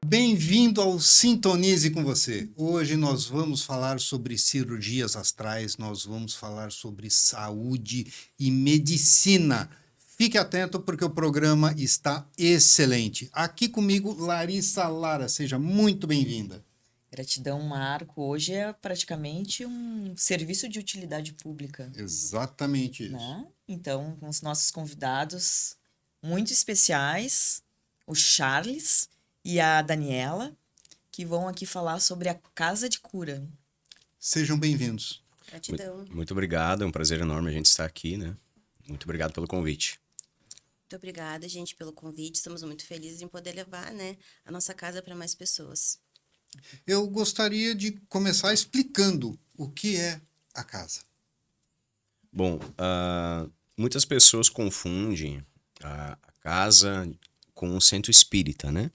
Bem-vindo ao Sintonize com você. Hoje nós vamos falar sobre cirurgias astrais, nós vamos falar sobre saúde e medicina. Fique atento porque o programa está excelente. Aqui comigo, Larissa Lara, seja muito bem-vinda. Gratidão, Marco. Hoje é praticamente um serviço de utilidade pública, Exatamente isso. né? Então, com os nossos convidados muito especiais, o Charles e a Daniela, que vão aqui falar sobre a Casa de Cura. Sejam bem-vindos. Gratidão. Muito obrigado, é um prazer enorme a gente estar aqui, né? Muito obrigado pelo convite. Muito obrigada, gente, pelo convite. Estamos muito felizes em poder levar, né, a nossa casa para mais pessoas. Eu gostaria de começar explicando o que é a casa. Bom, muitas pessoas confundem a casa com o centro espírita, né?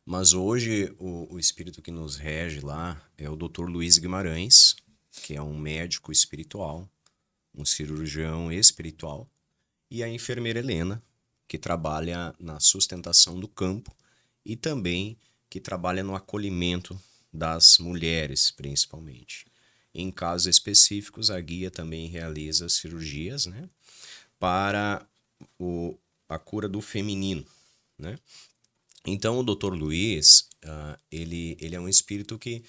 Mas hoje o espírito que nos rege lá é o Dr. Luiz Guimarães, que é um médico espiritual, um cirurgião espiritual, e a enfermeira Helena, que trabalha na sustentação do campo e também que trabalha no acolhimento das mulheres, principalmente. Em casos específicos, a guia também realiza cirurgias, né, para a cura do feminino, né? Então, o Dr. Luiz, ele é um espírito que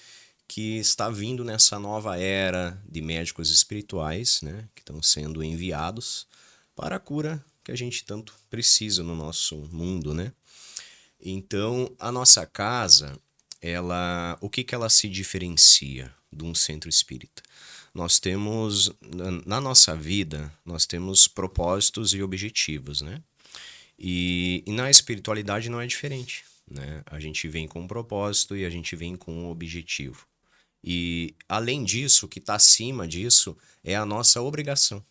está vindo nessa nova era de médicos espirituais, né, que estão sendo enviados para a cura que a gente tanto precisa no nosso mundo, né? Então, a nossa casa, o que ela se diferencia de um centro espírita? Nós temos, na nossa vida, nós temos propósitos e objetivos, né? E na espiritualidade não é diferente, né? A gente vem com um propósito e a gente vem com um objetivo. E, além disso, o que está acima disso é a nossa obrigação,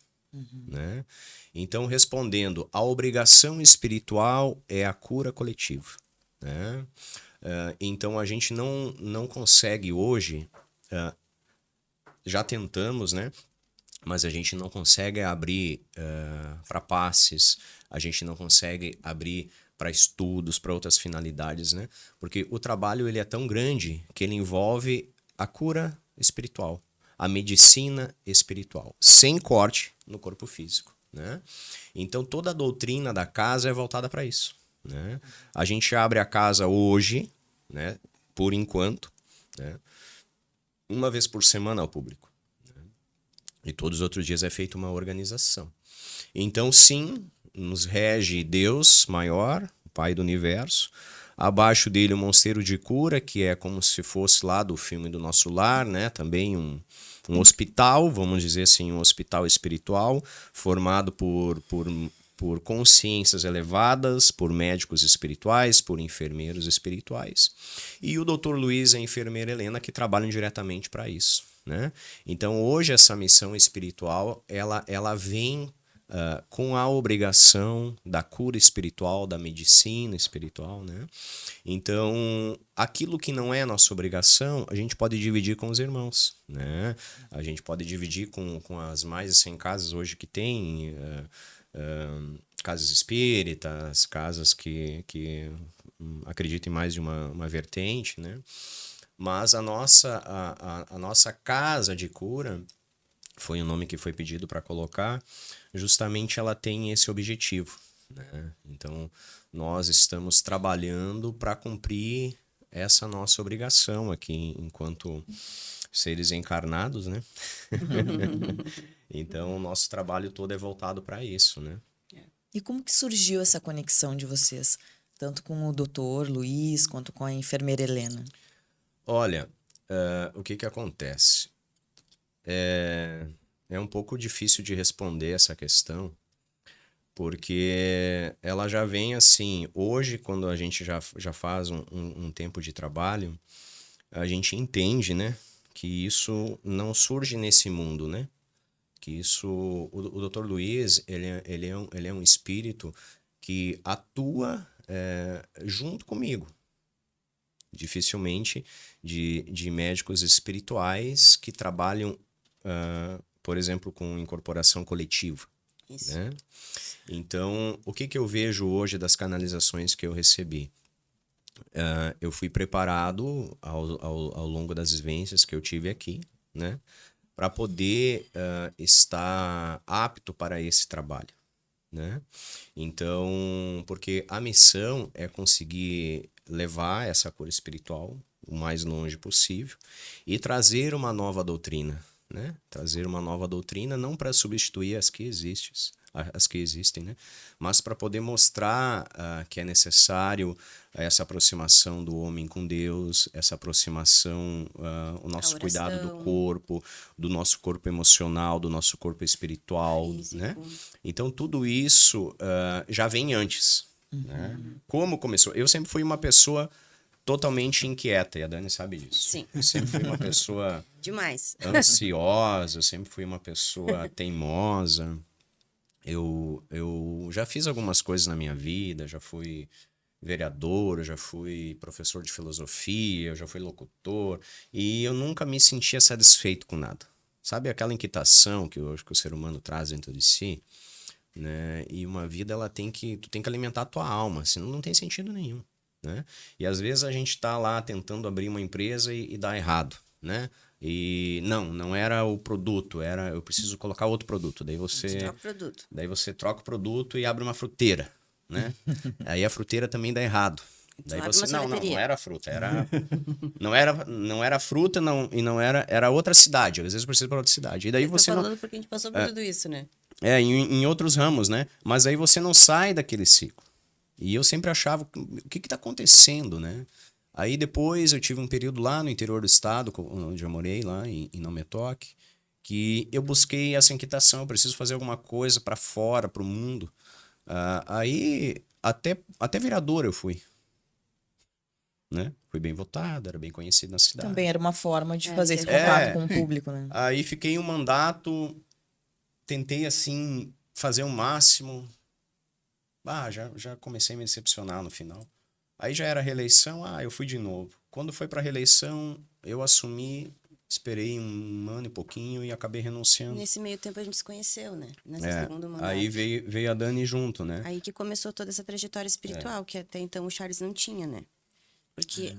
né? Então, respondendo, a obrigação espiritual é a cura coletiva, né? Então, a gente não consegue hoje, já tentamos, né? Mas a gente não consegue abrir para passes, a gente não consegue abrir para estudos, para outras finalidades, né? Porque o trabalho ele é tão grande que ele envolve a cura espiritual, a medicina espiritual, sem corte no corpo físico, né? Então toda a doutrina da casa é voltada para isso, né? A gente abre a casa hoje, né? Por enquanto, né? Uma vez por semana ao público, né? E todos os outros dias é feita uma organização. Então sim, nos rege Deus maior, o Pai do Universo. Abaixo dele o Mosteiro de Cura, que é como se fosse lá do filme do Nosso Lar, né? Também um hospital, vamos dizer assim, um hospital espiritual, formado por consciências elevadas, por médicos espirituais, por enfermeiros espirituais. E o Dr. Luiz e a enfermeira Helena, que trabalham diretamente para isso, né? Então, hoje, essa missão espiritual, ela vem com a obrigação da cura espiritual, da medicina espiritual, né? Então, aquilo que não é nossa obrigação, a gente pode dividir com os irmãos, né? A gente pode dividir com as mais de 100 casas hoje que tem, casas espíritas, casas que acreditam em mais de uma vertente, né? Mas a nossa casa de cura, foi o nome que foi pedido para colocar, justamente ela tem esse objetivo, né? Então, nós estamos trabalhando para cumprir essa nossa obrigação aqui enquanto seres encarnados, né? Então, o nosso trabalho todo é voltado para isso, né? E como que surgiu essa conexão de vocês, tanto com o doutor Luiz quanto com a enfermeira Helena? Olha, o que acontece? É um pouco difícil de responder essa questão, porque ela já vem assim, hoje quando a gente já faz um tempo de trabalho, a gente entende, né, que isso não surge nesse mundo, né, que isso, o Dr. Luiz, ele é um espírito que atua junto comigo, dificilmente de médicos espirituais que trabalham, por exemplo, com incorporação coletiva, Isso. né? Então, o que eu vejo hoje das canalizações que eu recebi? eu fui preparado ao longo das vivências que eu tive aqui, né? Para poder estar apto para esse trabalho, né? Então, porque a missão é conseguir levar essa cura espiritual o mais longe possível e trazer uma nova doutrina, né? Trazer uma nova doutrina não para substituir as que existem, né? Mas para poder mostrar que é necessário essa aproximação do homem com Deus, essa aproximação, o nosso cuidado do nosso corpo emocional, do nosso corpo espiritual, físico. né? Então tudo isso já vem antes, né? Como começou? Eu sempre fui uma pessoa totalmente inquieta, e a Dani sabe disso. Sim. Eu sempre fui uma pessoa Demais. ansiosa, eu sempre fui uma pessoa teimosa. Eu já fiz algumas coisas na minha vida, já fui vereador, eu já fui professor de filosofia, eu já fui locutor, e eu nunca me sentia satisfeito com nada. Sabe aquela inquietação que eu acho que o ser humano traz dentro de si, né? E uma vida, tu tem que alimentar a tua alma, senão não tem sentido nenhum, né? E às vezes a gente tá lá tentando abrir uma empresa e dá errado, né? E não era o produto, eu preciso colocar outro produto. Daí você troca o produto e abre uma fruteira, né? Aí a fruteira também dá errado. Daí você não era fruta, não era fruta, era outra cidade. Às vezes precisa para outra cidade. E daí você falando porque a gente passou por tudo isso, né? Em outros ramos, né? Mas aí você não sai daquele ciclo. E eu sempre achava, o que está acontecendo, né? Aí depois eu tive um período lá no interior do estado, onde eu morei, lá em Não Me Toque, que eu busquei essa inquietação, eu preciso fazer alguma coisa para fora, para o mundo. Aí até vereador eu fui, né? Fui bem votado, era bem conhecido na cidade. Também era uma forma de fazer esse contato com o público, né? Aí fiquei um mandato, tentei assim fazer o máximo. Já comecei a me decepcionar no final. Aí já era reeleição, eu fui de novo. Quando foi para reeleição, eu assumi, esperei um ano e pouquinho e acabei renunciando. Nesse meio tempo a gente se conheceu, né? Nessa segunda mandato. Aí veio a Dani junto, né? Aí que começou toda essa trajetória espiritual, que até então o Charles não tinha, né? Porque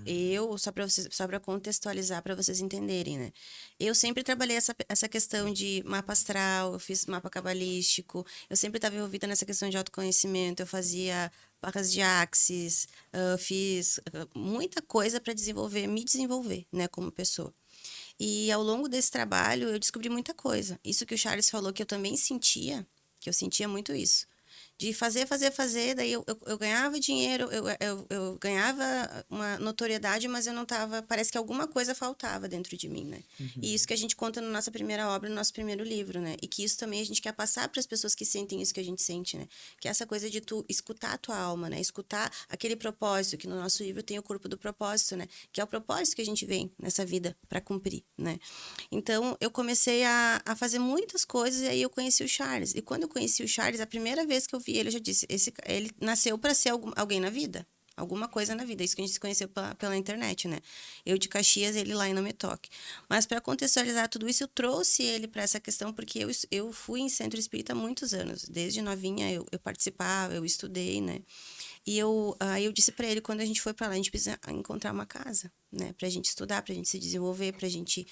só para contextualizar, para vocês entenderem, né? Eu sempre trabalhei essa questão de mapa astral, eu fiz mapa cabalístico, eu sempre estava envolvida nessa questão de autoconhecimento, eu fazia placas de axis, fiz muita coisa para me desenvolver, né, como pessoa. E ao longo desse trabalho eu descobri muita coisa. Isso que o Charles falou que eu também sentia, que eu sentia muito isso. De fazer, daí eu ganhava dinheiro, eu ganhava uma notoriedade, mas eu não tava... Parece que alguma coisa faltava dentro de mim, né? E isso que a gente conta na nossa primeira obra, no nosso primeiro livro, né? E que isso também a gente quer passar para as pessoas que sentem isso que a gente sente, né? Que é essa coisa de tu escutar a tua alma, né? Escutar aquele propósito, que no nosso livro tem o corpo do propósito, né? Que é o propósito que a gente vem nessa vida para cumprir, né? Então, eu comecei a fazer muitas coisas e aí eu conheci o Charles. E quando eu conheci o Charles, a primeira vez que eu vi ele, eu já disse, ele nasceu para ser alguém na vida, alguma coisa na vida. Isso que a gente se conheceu pela internet, né? Eu de Caxias, ele lá em Não Me Toque. Mas para contextualizar tudo isso, eu trouxe ele para essa questão porque eu fui em centro espírita há muitos anos. Desde novinha eu participava, eu estudei, né? E aí eu disse para ele, quando a gente foi para lá, a gente precisa encontrar uma casa, né? Pra gente estudar, pra gente se desenvolver, pra gente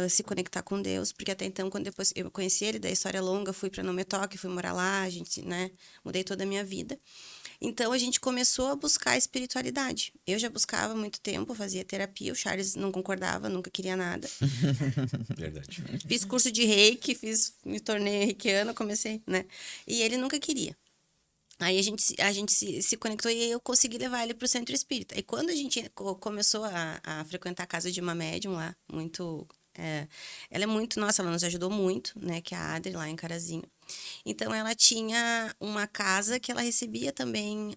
se conectar com Deus. Porque até então, quando depois eu conheci ele, da história longa, fui para Não Me Toque, fui morar lá, a gente, né? Mudei toda a minha vida. Então, a gente começou a buscar a espiritualidade. Eu já buscava há muito tempo, fazia terapia, o Charles não concordava, nunca queria nada. Verdade. Fiz curso de reiki, me tornei reikiana, comecei, né? E ele nunca queria. Aí a gente se conectou e eu consegui levar ele para o centro espírita. E quando a gente começou a frequentar a casa de uma médium lá, ela é muito, nossa, ela nos ajudou muito, né, que é a Adri, lá em Carazinho. Então, ela tinha uma casa que ela recebia também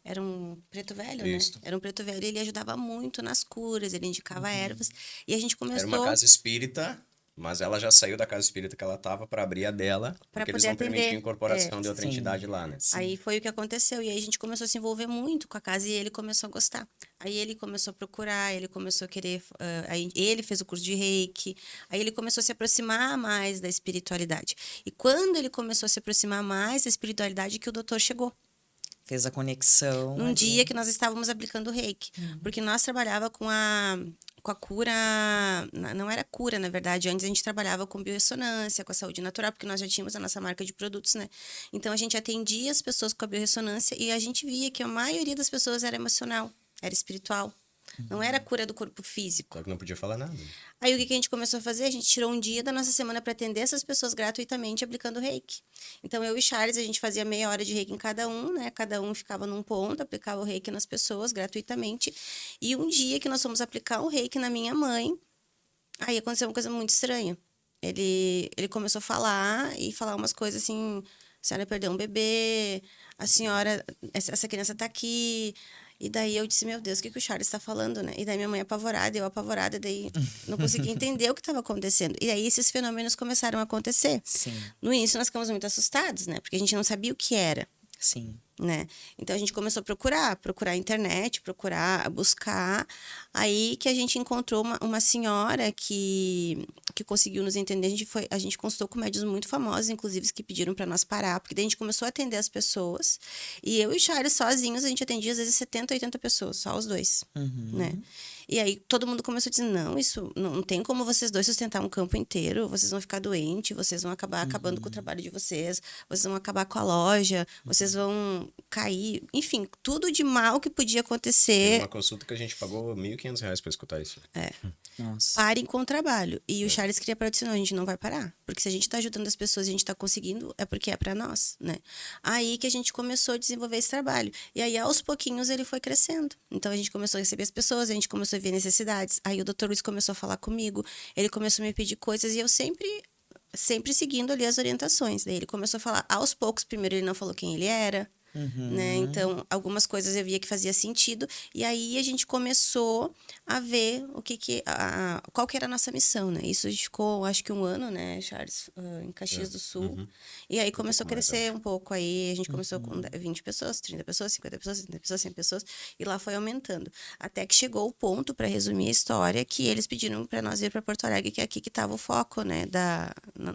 era um preto velho, Isso. né? Era um preto velho e ele ajudava muito nas curas, ele indicava ervas. E a gente começou... Era uma casa espírita, mas ela já saiu da casa espírita que ela estava para abrir a dela, porque eles não permitiam incorporação de outra entidade lá, né? Aí foi o que aconteceu. E aí a gente começou a se envolver muito com a casa e ele começou a gostar. Aí ele começou a procurar, ele começou a querer... aí ele fez o curso de reiki. Aí ele começou a se aproximar mais da espiritualidade. E quando ele começou a se aproximar mais da espiritualidade, que o doutor chegou. Fez a conexão. Num ali. dia que nós estávamos aplicando o reiki. Porque nós trabalhava com a cura... Não era cura, na verdade. Antes a gente trabalhava com biorressonância, com a saúde natural, porque nós já tínhamos a nossa marca de produtos, né? Então, a gente atendia as pessoas com a biorressonância e a gente via que a maioria das pessoas era emocional, era espiritual. Não era cura do corpo físico. Só que não podia falar nada. Aí, o que a gente começou a fazer? A gente tirou um dia da nossa semana para atender essas pessoas gratuitamente aplicando reiki. Então, eu e Charles, a gente fazia meia hora de reiki em cada um, né? Cada um ficava num ponto, aplicava o reiki nas pessoas gratuitamente. E um dia que nós fomos aplicar o reiki na minha mãe, aí aconteceu uma coisa muito estranha. Ele começou a falar e falar umas coisas assim: a senhora perdeu um bebê, a senhora, essa criança tá aqui. E daí eu disse, meu Deus, o que o Charles está falando, né? E daí minha mãe apavorada, eu apavorada, daí não conseguia entender o que estava acontecendo. E aí esses fenômenos começaram a acontecer. Sim, No início nós ficamos muito assustados, né? Porque a gente não sabia o que era, sim. né? Então a gente começou a procurar a internet, buscar. Aí que a gente encontrou uma senhora que conseguiu nos entender. A gente consultou com médios muito famosos, inclusive, que pediram para nós parar, porque daí a gente começou a atender as pessoas. E eu e o Charles sozinhos, a gente atendia às vezes 70, 80 pessoas, só os dois, né? E aí todo mundo começou a dizer, não, isso não tem como vocês dois sustentar um campo inteiro, vocês vão ficar doentes, vocês vão acabar acabando com o trabalho de vocês vão acabar com a loja, vocês vão cair, enfim, tudo de mal que podia Teve acontecer. uma consulta que a gente pagou R$1.500 pra escutar isso. Nossa. Parem com o trabalho. E o Charles queria parar de dizer, não, a gente não vai parar. Porque se a gente tá ajudando as pessoas e a gente tá conseguindo, é porque é para nós, né? Aí que a gente começou a desenvolver esse trabalho. E aí, aos pouquinhos, ele foi crescendo. Então, a gente começou a receber as pessoas, a gente começou a ver necessidades. Aí, o Dr. Luiz começou a falar comigo, ele começou a me pedir coisas e eu sempre seguindo ali as orientações. Daí, ele começou a falar aos poucos. Primeiro, ele não falou quem ele era, né? Então, algumas coisas eu via que fazia sentido. E aí, a gente começou a ver qual que era a nossa missão, né? Isso a gente ficou, acho que 1 ano, né, Charles? Em Caxias do Sul. E aí, começou a crescer um pouco. Aí, a gente começou com 20 pessoas, 30 pessoas, 50 pessoas, 30 pessoas, 100 pessoas. E lá foi aumentando. Até que chegou o ponto, para resumir a história, que eles pediram para nós ir para Porto Alegre, que é aqui que estava o foco, né?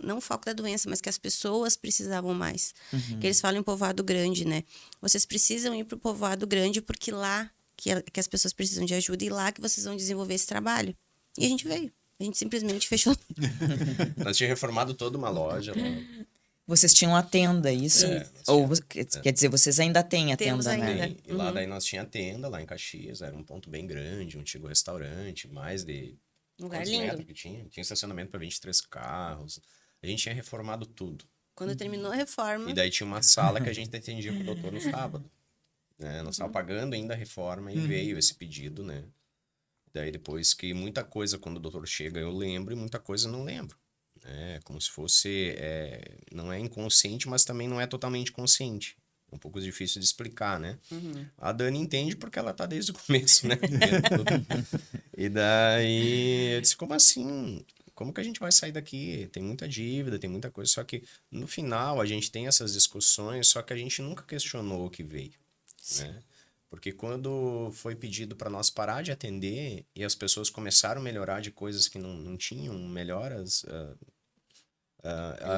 Não o foco da doença, mas que as pessoas precisavam mais. Que eles falam em Povoado Grande, né? Vocês precisam ir para o Povoado Grande porque lá que as pessoas precisam de ajuda e lá que vocês vão desenvolver esse trabalho. E a gente veio. A gente simplesmente fechou. Nós tínhamos reformado toda uma loja lá. Vocês tinham a tenda, isso? Ou quer dizer, vocês ainda têm a Temos tenda, ainda. né? E lá daí nós tinha tenda lá em Caxias, era um ponto bem grande, um antigo restaurante, mais de Um lugar quantos lindo. metros que tinha? Tinha estacionamento para 23 carros. A gente tinha reformado tudo. Quando terminou a reforma, E daí tinha uma sala que a gente atendia com o doutor no sábado. Né? Nós estávamos pagando ainda a reforma e veio esse pedido, né? Daí depois que muita coisa, quando o doutor chega, eu lembro e muita coisa eu não lembro. É como se fosse, não é inconsciente, mas também não é totalmente consciente. É um pouco difícil de explicar, né? A Dani entende porque ela tá desde o começo, né? E daí eu disse, como assim? Como que a gente vai sair daqui? Tem muita dívida, tem muita coisa. Só que no final a gente tem essas discussões, só que a gente nunca questionou o que veio, né? Porque quando foi pedido para nós parar de atender e as pessoas começaram a melhorar de coisas que não tinham melhoras,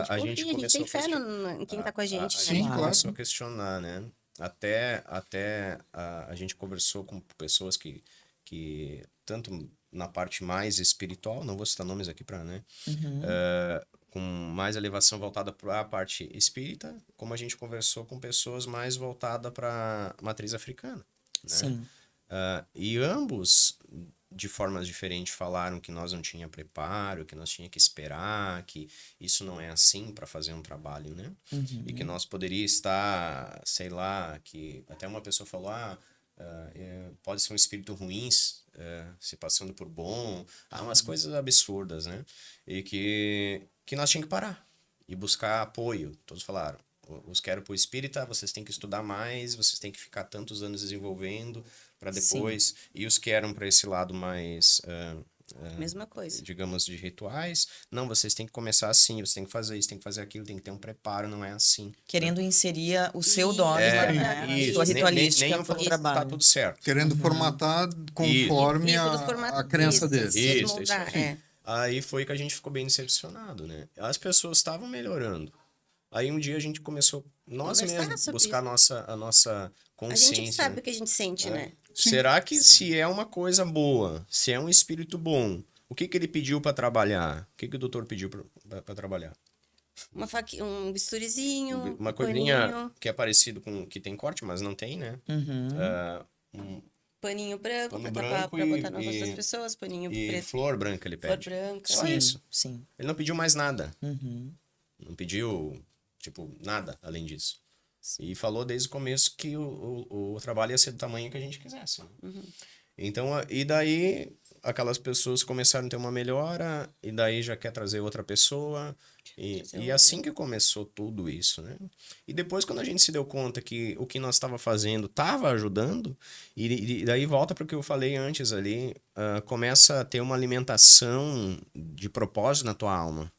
a gente confia, começou tem fé a em quem tá com a gente, a né? Sim, gente claro. começou a questionar, né? Até a gente conversou com pessoas que tanto na parte mais espiritual, não vou citar nomes aqui para, né? Com mais elevação voltada para a parte espírita, como a gente conversou com pessoas mais voltadas para a matriz africana, né? Sim. E ambos, de formas diferentes, falaram que nós não tinha preparo, que nós tinha que esperar, que isso não é assim para fazer um trabalho, né? E que nós poderia estar, sei lá, que até uma pessoa falou, pode ser um espírito ruim se passando por bom, umas coisas absurdas, né? E que nós tínhamos que parar e buscar apoio. Todos falaram, os que eram pro espírita, vocês têm que estudar mais, vocês têm que ficar tantos anos desenvolvendo para depois. E os que eram para esse lado mais, Mesma coisa. digamos, de rituais, não, vocês têm que começar assim, vocês têm que fazer isso, têm que fazer aquilo, tem que ter um preparo, não é assim. Querendo inserir o seu Isso, dogma, é, né? A isso. sua ritualística Nem para o falou que trabalho. tá tudo certo. Querendo formatar conforme Isso, a, do formato a crença deles. deles. Isso Moldar, aí. Aí foi que a gente ficou bem decepcionado, né? As pessoas estavam melhorando. Aí um dia a gente começou, nós Conversar mesmos, sobre buscar a nossa A gente consciência. sabe né? o que a gente sente, né? Será que se é uma coisa boa, se é um espírito bom, o que que ele pediu para trabalhar? O que que o doutor pediu para trabalhar? Um bisturizinho, Uma um coisinha paninho, que é parecido com que tem corte, mas não tem, né? Uhum. paninho branco Pano pra tapar, branco pra botar e- no rosto das e- pessoas, paninho E preto, flor branca ele flor pede. branca. Só Sim, isso. sim. Ele não pediu mais nada. Uhum. Não pediu, tipo, nada além disso. E falou desde o começo que o trabalho ia ser do tamanho que a gente quisesse. Né? Então, e daí aquelas pessoas começaram a ter uma melhora, e daí já quer trazer outra pessoa. E assim que começou tudo isso, né? E depois, quando a gente se deu conta que o que nós estava fazendo estava ajudando, e daí volta para o que eu falei antes ali, começa a ter uma alimentação de propósito na tua alma.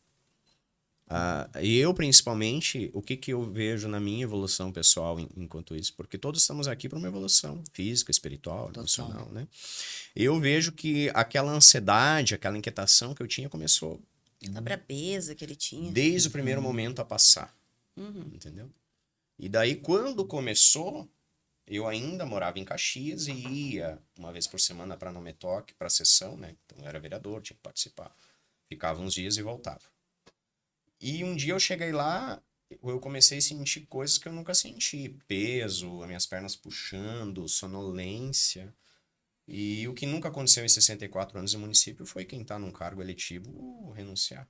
E eu, principalmente, o que eu vejo na minha evolução pessoal enquanto isso? Porque todos estamos aqui para uma evolução física, espiritual, emocional, né? Eu vejo que aquela ansiedade, aquela inquietação que eu tinha começou A brabeza que ele tinha. desde o primeiro momento a passar, entendeu? E daí, quando começou, eu ainda morava em Caxias e ia uma vez por semana para Nometoc, para a sessão, né? Então, eu era vereador, tinha que participar. Ficava uns dias e voltava. E um dia eu cheguei lá, eu comecei a sentir coisas que eu nunca senti. Peso, as minhas pernas puxando, sonolência. E o que nunca aconteceu em 64 anos no município foi quem está num cargo eletivo renunciar.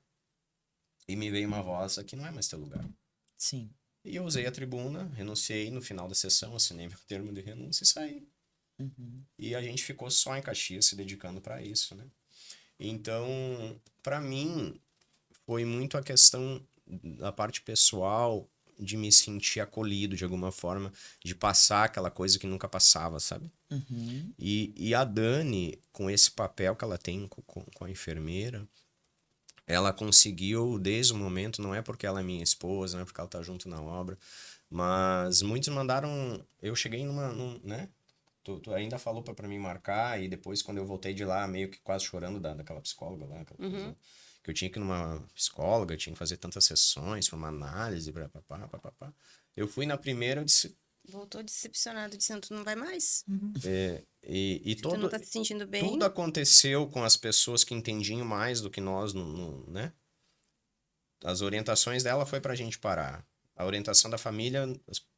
E me veio uma voz, aqui não é mais teu lugar. Sim. E eu usei a tribuna, renunciei no final da sessão, assinei meu termo de renúncia e saí. Uhum. E a gente ficou só em Caxias se dedicando para isso, né? Então, para mim, foi muito a questão da parte pessoal de me sentir acolhido de alguma forma, de passar aquela coisa que nunca passava, sabe? Uhum. E a Dani, com esse papel que ela tem com a enfermeira, ela conseguiu, desde o momento, não é porque ela é minha esposa, não é porque ela tá junto na obra, mas muitos mandaram. Eu cheguei né? Tu ainda falou pra mim marcar, e depois, quando eu voltei de lá, meio que quase chorando daquela psicóloga lá, aquela coisa, que eu tinha que ir numa psicóloga, tinha que fazer tantas sessões, uma análise, papapá. Eu fui na primeira, eu disse. Voltou decepcionado, dizendo, tu não vai mais. E Se tu não tá se sentindo bem. tudo aconteceu com as pessoas que entendiam mais do que nós, né? As orientações dela foi pra gente parar. A orientação da família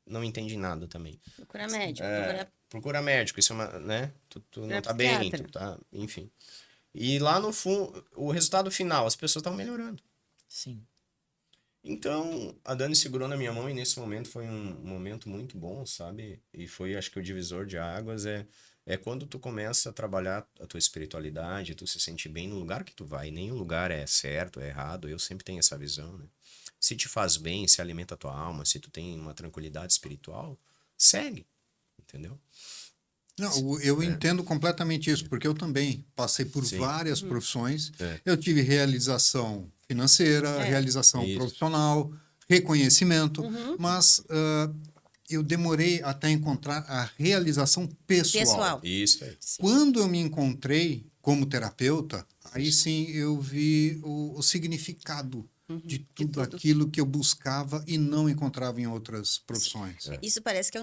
não entende nada também. Procura médico, Procura médico, isso é uma, né? Tu não tá bem, psiquiatra. tu tá, enfim. E lá no fundo, o resultado final, as pessoas estão melhorando. Sim. Então, a Dani segurou na minha mão e nesse momento foi um momento muito bom, sabe? E foi, acho que o divisor de águas é quando tu começa a trabalhar a tua espiritualidade, tu se sente bem no lugar que tu vai. Nenhum lugar é certo, é errado, eu sempre tenho essa visão, né? Se te faz bem, se alimenta a tua alma, se tu tem uma tranquilidade espiritual, segue, entendeu? Não, eu entendo completamente isso, porque eu também passei por Sim. várias profissões. É. Eu tive realização financeira, realização Isso. profissional, reconhecimento, mas eu demorei até encontrar a realização pessoal. Isso aí. Quando eu me encontrei como terapeuta, aí sim eu vi o significado de tudo aquilo que eu buscava e não encontrava em outras profissões. Isso parece que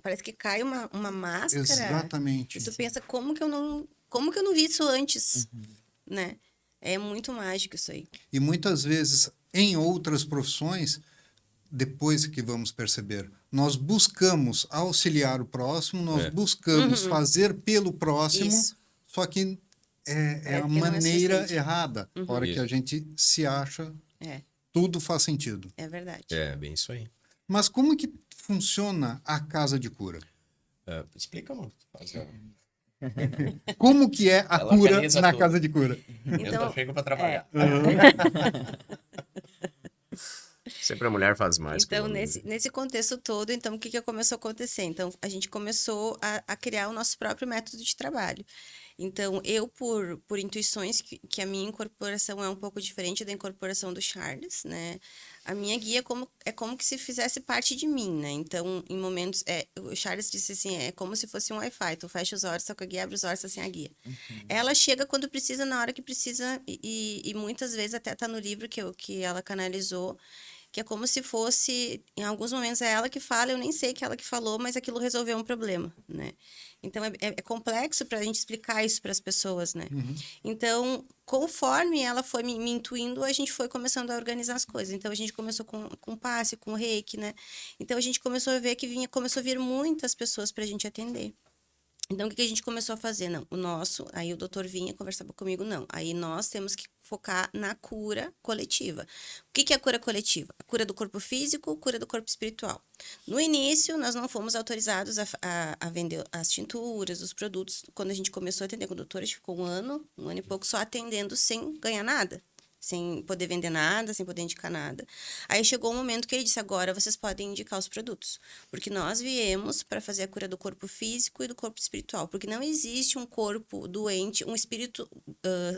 parece que cai uma máscara. Exatamente. E tu pensa, como que eu não vi isso antes? Né? É muito mágico isso aí. E muitas vezes, em outras profissões, depois que vamos perceber, nós buscamos auxiliar o próximo, nós buscamos fazer pelo próximo, Isso. só que é Parece a que não é maneira suficiente. errada. A hora que Isso. a gente se acha, É, tudo faz sentido. é verdade. É, bem isso aí. Mas como que funciona a casa de cura? Explica, amor. Como que é a Ela cura organiza na tudo. casa de cura? Eu Então, tô chego pra trabalhar. Sempre a mulher faz mais. que o Então, homem. nesse contexto todo, então, o que começou a acontecer? Então, a gente começou a criar o nosso próprio método de trabalho. Então, eu, por intuições, que a minha incorporação é um pouco diferente da incorporação do Charles, né? A minha guia é como que se fizesse parte de mim, né? Então, em momentos... o Charles disse assim, é como se fosse um Wi-Fi. Tu fecha os olhos, só com a guia, abre os olhos, assim, a guia. Ela chega quando precisa, na hora que precisa, e muitas vezes, até tá no livro que ela canalizou, que é como se fosse, em alguns momentos é ela que fala, eu nem sei que é ela que falou, mas aquilo resolveu um problema, né? Então, é complexo para a gente explicar isso para as pessoas, né? Então, conforme ela foi me intuindo, a gente foi começando a organizar as coisas. Então, a gente começou com passe, com reiki, né? Então, a gente começou a ver que começou a vir muitas pessoas para a gente atender. Então, o que a gente começou a fazer? Não, aí o doutor vinha conversava comigo, não. Aí nós temos que focar na cura coletiva. O que é a cura coletiva? A cura do corpo físico, cura do corpo espiritual. No início, nós não fomos autorizados a vender as tinturas, os produtos. Quando a gente começou a atender com o doutor, a gente ficou um ano e pouco só atendendo sem ganhar nada. Sem poder vender nada, sem poder indicar nada. Aí chegou um momento que ele disse, agora vocês podem indicar os produtos. Porque nós viemos para fazer a cura do corpo físico e do corpo espiritual. Porque não existe um corpo doente, um espírito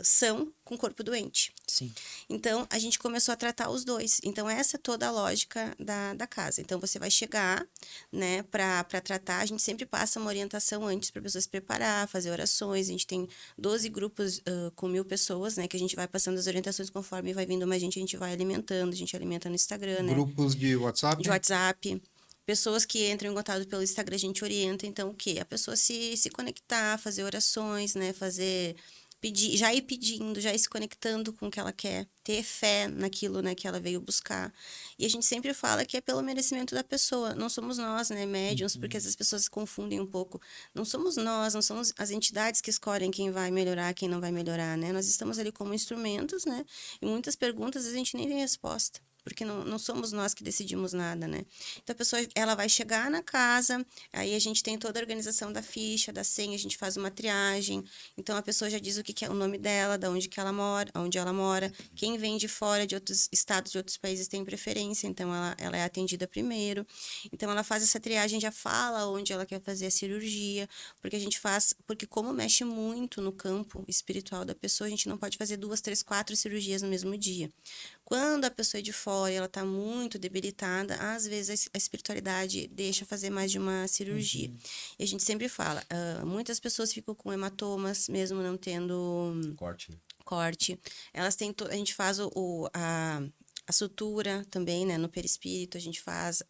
são com corpo doente. Sim. Então, a gente começou a tratar os dois. Então, essa é toda a lógica da casa. Então, você vai chegar, né, para tratar. A gente sempre passa uma orientação antes para a pessoa se preparar, fazer orações. A gente tem 12 grupos com 1.000 pessoas, né, que a gente vai passando as orientações conforme vai vindo mais gente, a gente vai alimentando. A gente alimenta no Instagram, né? Grupos de WhatsApp? De WhatsApp. Pessoas que entram em contato pelo Instagram, a gente orienta. Então, o quê? A pessoa se conectar, fazer orações, né, pedir, já ir pedindo, já ir se conectando com o que ela quer, ter fé naquilo, né, que ela veio buscar. E a gente sempre fala que é pelo merecimento da pessoa, não somos nós, né, médiums, porque as pessoas se confundem um pouco. Não somos nós, não somos as entidades que escolhem quem vai melhorar, quem não vai melhorar, né? Nós estamos ali como instrumentos, né? E muitas perguntas a gente nem tem resposta. Porque não somos nós que decidimos nada, né? Então, a pessoa, ela vai chegar na casa, aí a gente tem toda a organização da ficha, da senha, a gente faz uma triagem. Então, a pessoa já diz o que é o nome dela, da onde que ela mora, onde ela mora. Quem vem de fora, de outros estados, de outros países, tem preferência. Então, ela é atendida primeiro. Então, ela faz essa triagem, já fala onde ela quer fazer a cirurgia. Porque como mexe muito no campo espiritual da pessoa, a gente não pode fazer 2, 3, 4 cirurgias no mesmo dia. Quando a pessoa é de fora e ela está muito debilitada, às vezes a espiritualidade deixa fazer mais de uma cirurgia. E a gente sempre fala, muitas pessoas ficam com hematomas, mesmo não tendo Corte, né? corte. Elas têm, a gente faz a sutura também, né, no perispírito, a gente faz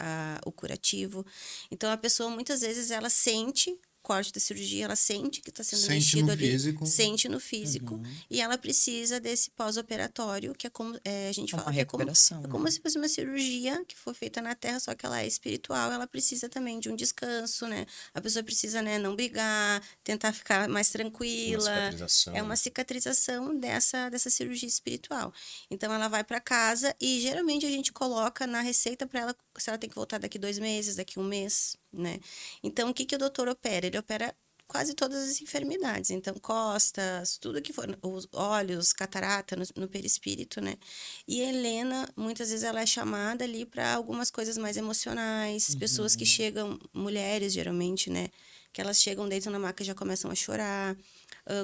o curativo. Então, a pessoa, muitas vezes, ela sente corte da cirurgia, ela sente que está sendo mexido ali, sente no físico, e ela precisa desse pós-operatório, que é como a gente fala, Uma recuperação. é como se fosse uma cirurgia que foi feita na Terra, só que ela é espiritual, ela precisa também de um descanso, né? A pessoa precisa, né, não brigar, tentar ficar mais tranquila. Uma cicatrização. É uma cicatrização dessa cirurgia espiritual. Então, ela vai para casa e geralmente a gente coloca na receita para ela, se ela tem que voltar daqui 2 meses, daqui 1 mês, né? Então, o que o doutor opera? Ele opera quase todas as enfermidades. Então, costas, tudo que for, os olhos, catarata no perispírito, né? E a Helena, muitas vezes, ela é chamada ali para algumas coisas mais emocionais. Pessoas que chegam, mulheres, geralmente, né? Que elas chegam, deitam na maca e já começam a chorar.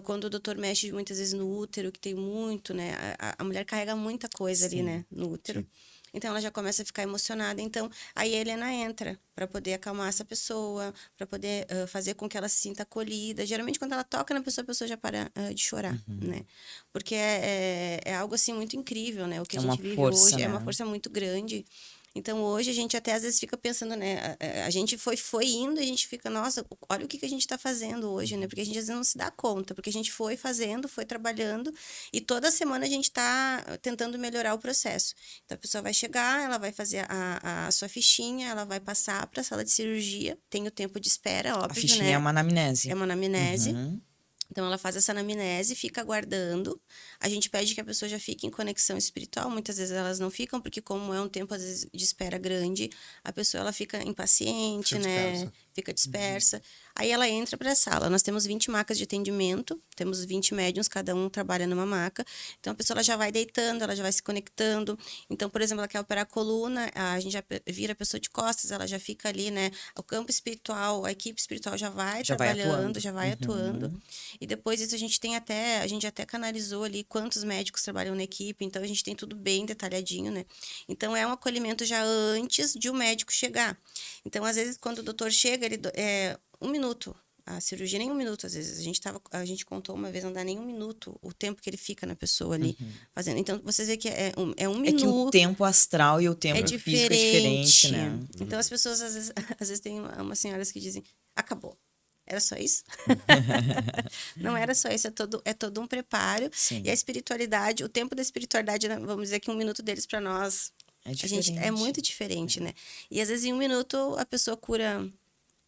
Quando o doutor mexe muitas vezes no útero, que tem muito, né? A mulher carrega muita coisa ali, né? No útero. Sim. Então, ela já começa a ficar emocionada. Então, aí a Helena entra para poder acalmar essa pessoa, para poder fazer com que ela se sinta acolhida. Geralmente, quando ela toca na pessoa, a pessoa já para de chorar, né? Porque é algo, assim, muito incrível, né? O que a gente vive hoje é uma força muito grande. Então, hoje, a gente até às vezes fica pensando, né? A gente foi indo, a gente fica, nossa, olha o que a gente está fazendo hoje, né? Porque a gente às vezes não se dá conta, porque a gente foi fazendo, foi trabalhando, e toda semana a gente está tentando melhorar o processo. Então, a pessoa vai chegar, ela vai fazer a sua fichinha, ela vai passar para a sala de cirurgia, tem o tempo de espera, óbvio, né? A fichinha é uma anamnese. É uma anamnese. Então, ela faz essa anamnese, fica aguardando. A gente pede que a pessoa já fique em conexão espiritual. Muitas vezes elas não ficam, porque como é um tempo, às vezes, de espera grande, a pessoa ela fica impaciente, né? Fica dispersa. Aí ela entra para a sala. Nós temos 20 macas de atendimento, temos 20 médiuns, cada um trabalha numa maca. Então, a pessoa ela já vai deitando, ela já vai se conectando. Então, por exemplo, ela quer operar a coluna, a gente já vira a pessoa de costas, ela já fica ali, né? O campo espiritual, a equipe espiritual já vai trabalhando, já vai atuando. E depois disso, a gente até canalizou ali quantos médicos trabalham na equipe. Então, a gente tem tudo bem detalhadinho, né? Então, é um acolhimento já antes de o médico chegar. Então, às vezes, quando o doutor chega, ele 1 minuto. a cirurgia nem 1 minuto, às vezes. A gente contou uma vez, não dá nem 1 minuto o tempo que ele fica na pessoa ali fazendo. Então, vocês veem que é um É minuto. que o tempo astral e o tempo É físico é diferente, né? Então, as pessoas, às vezes tem umas senhoras que dizem, acabou. Era só isso? Não era só isso, é todo um preparo. Sim. E a espiritualidade, o tempo da espiritualidade, né, vamos dizer que 1 minuto deles para nós, É a gente diferente. é muito diferente, né? E às vezes em 1 minuto a pessoa cura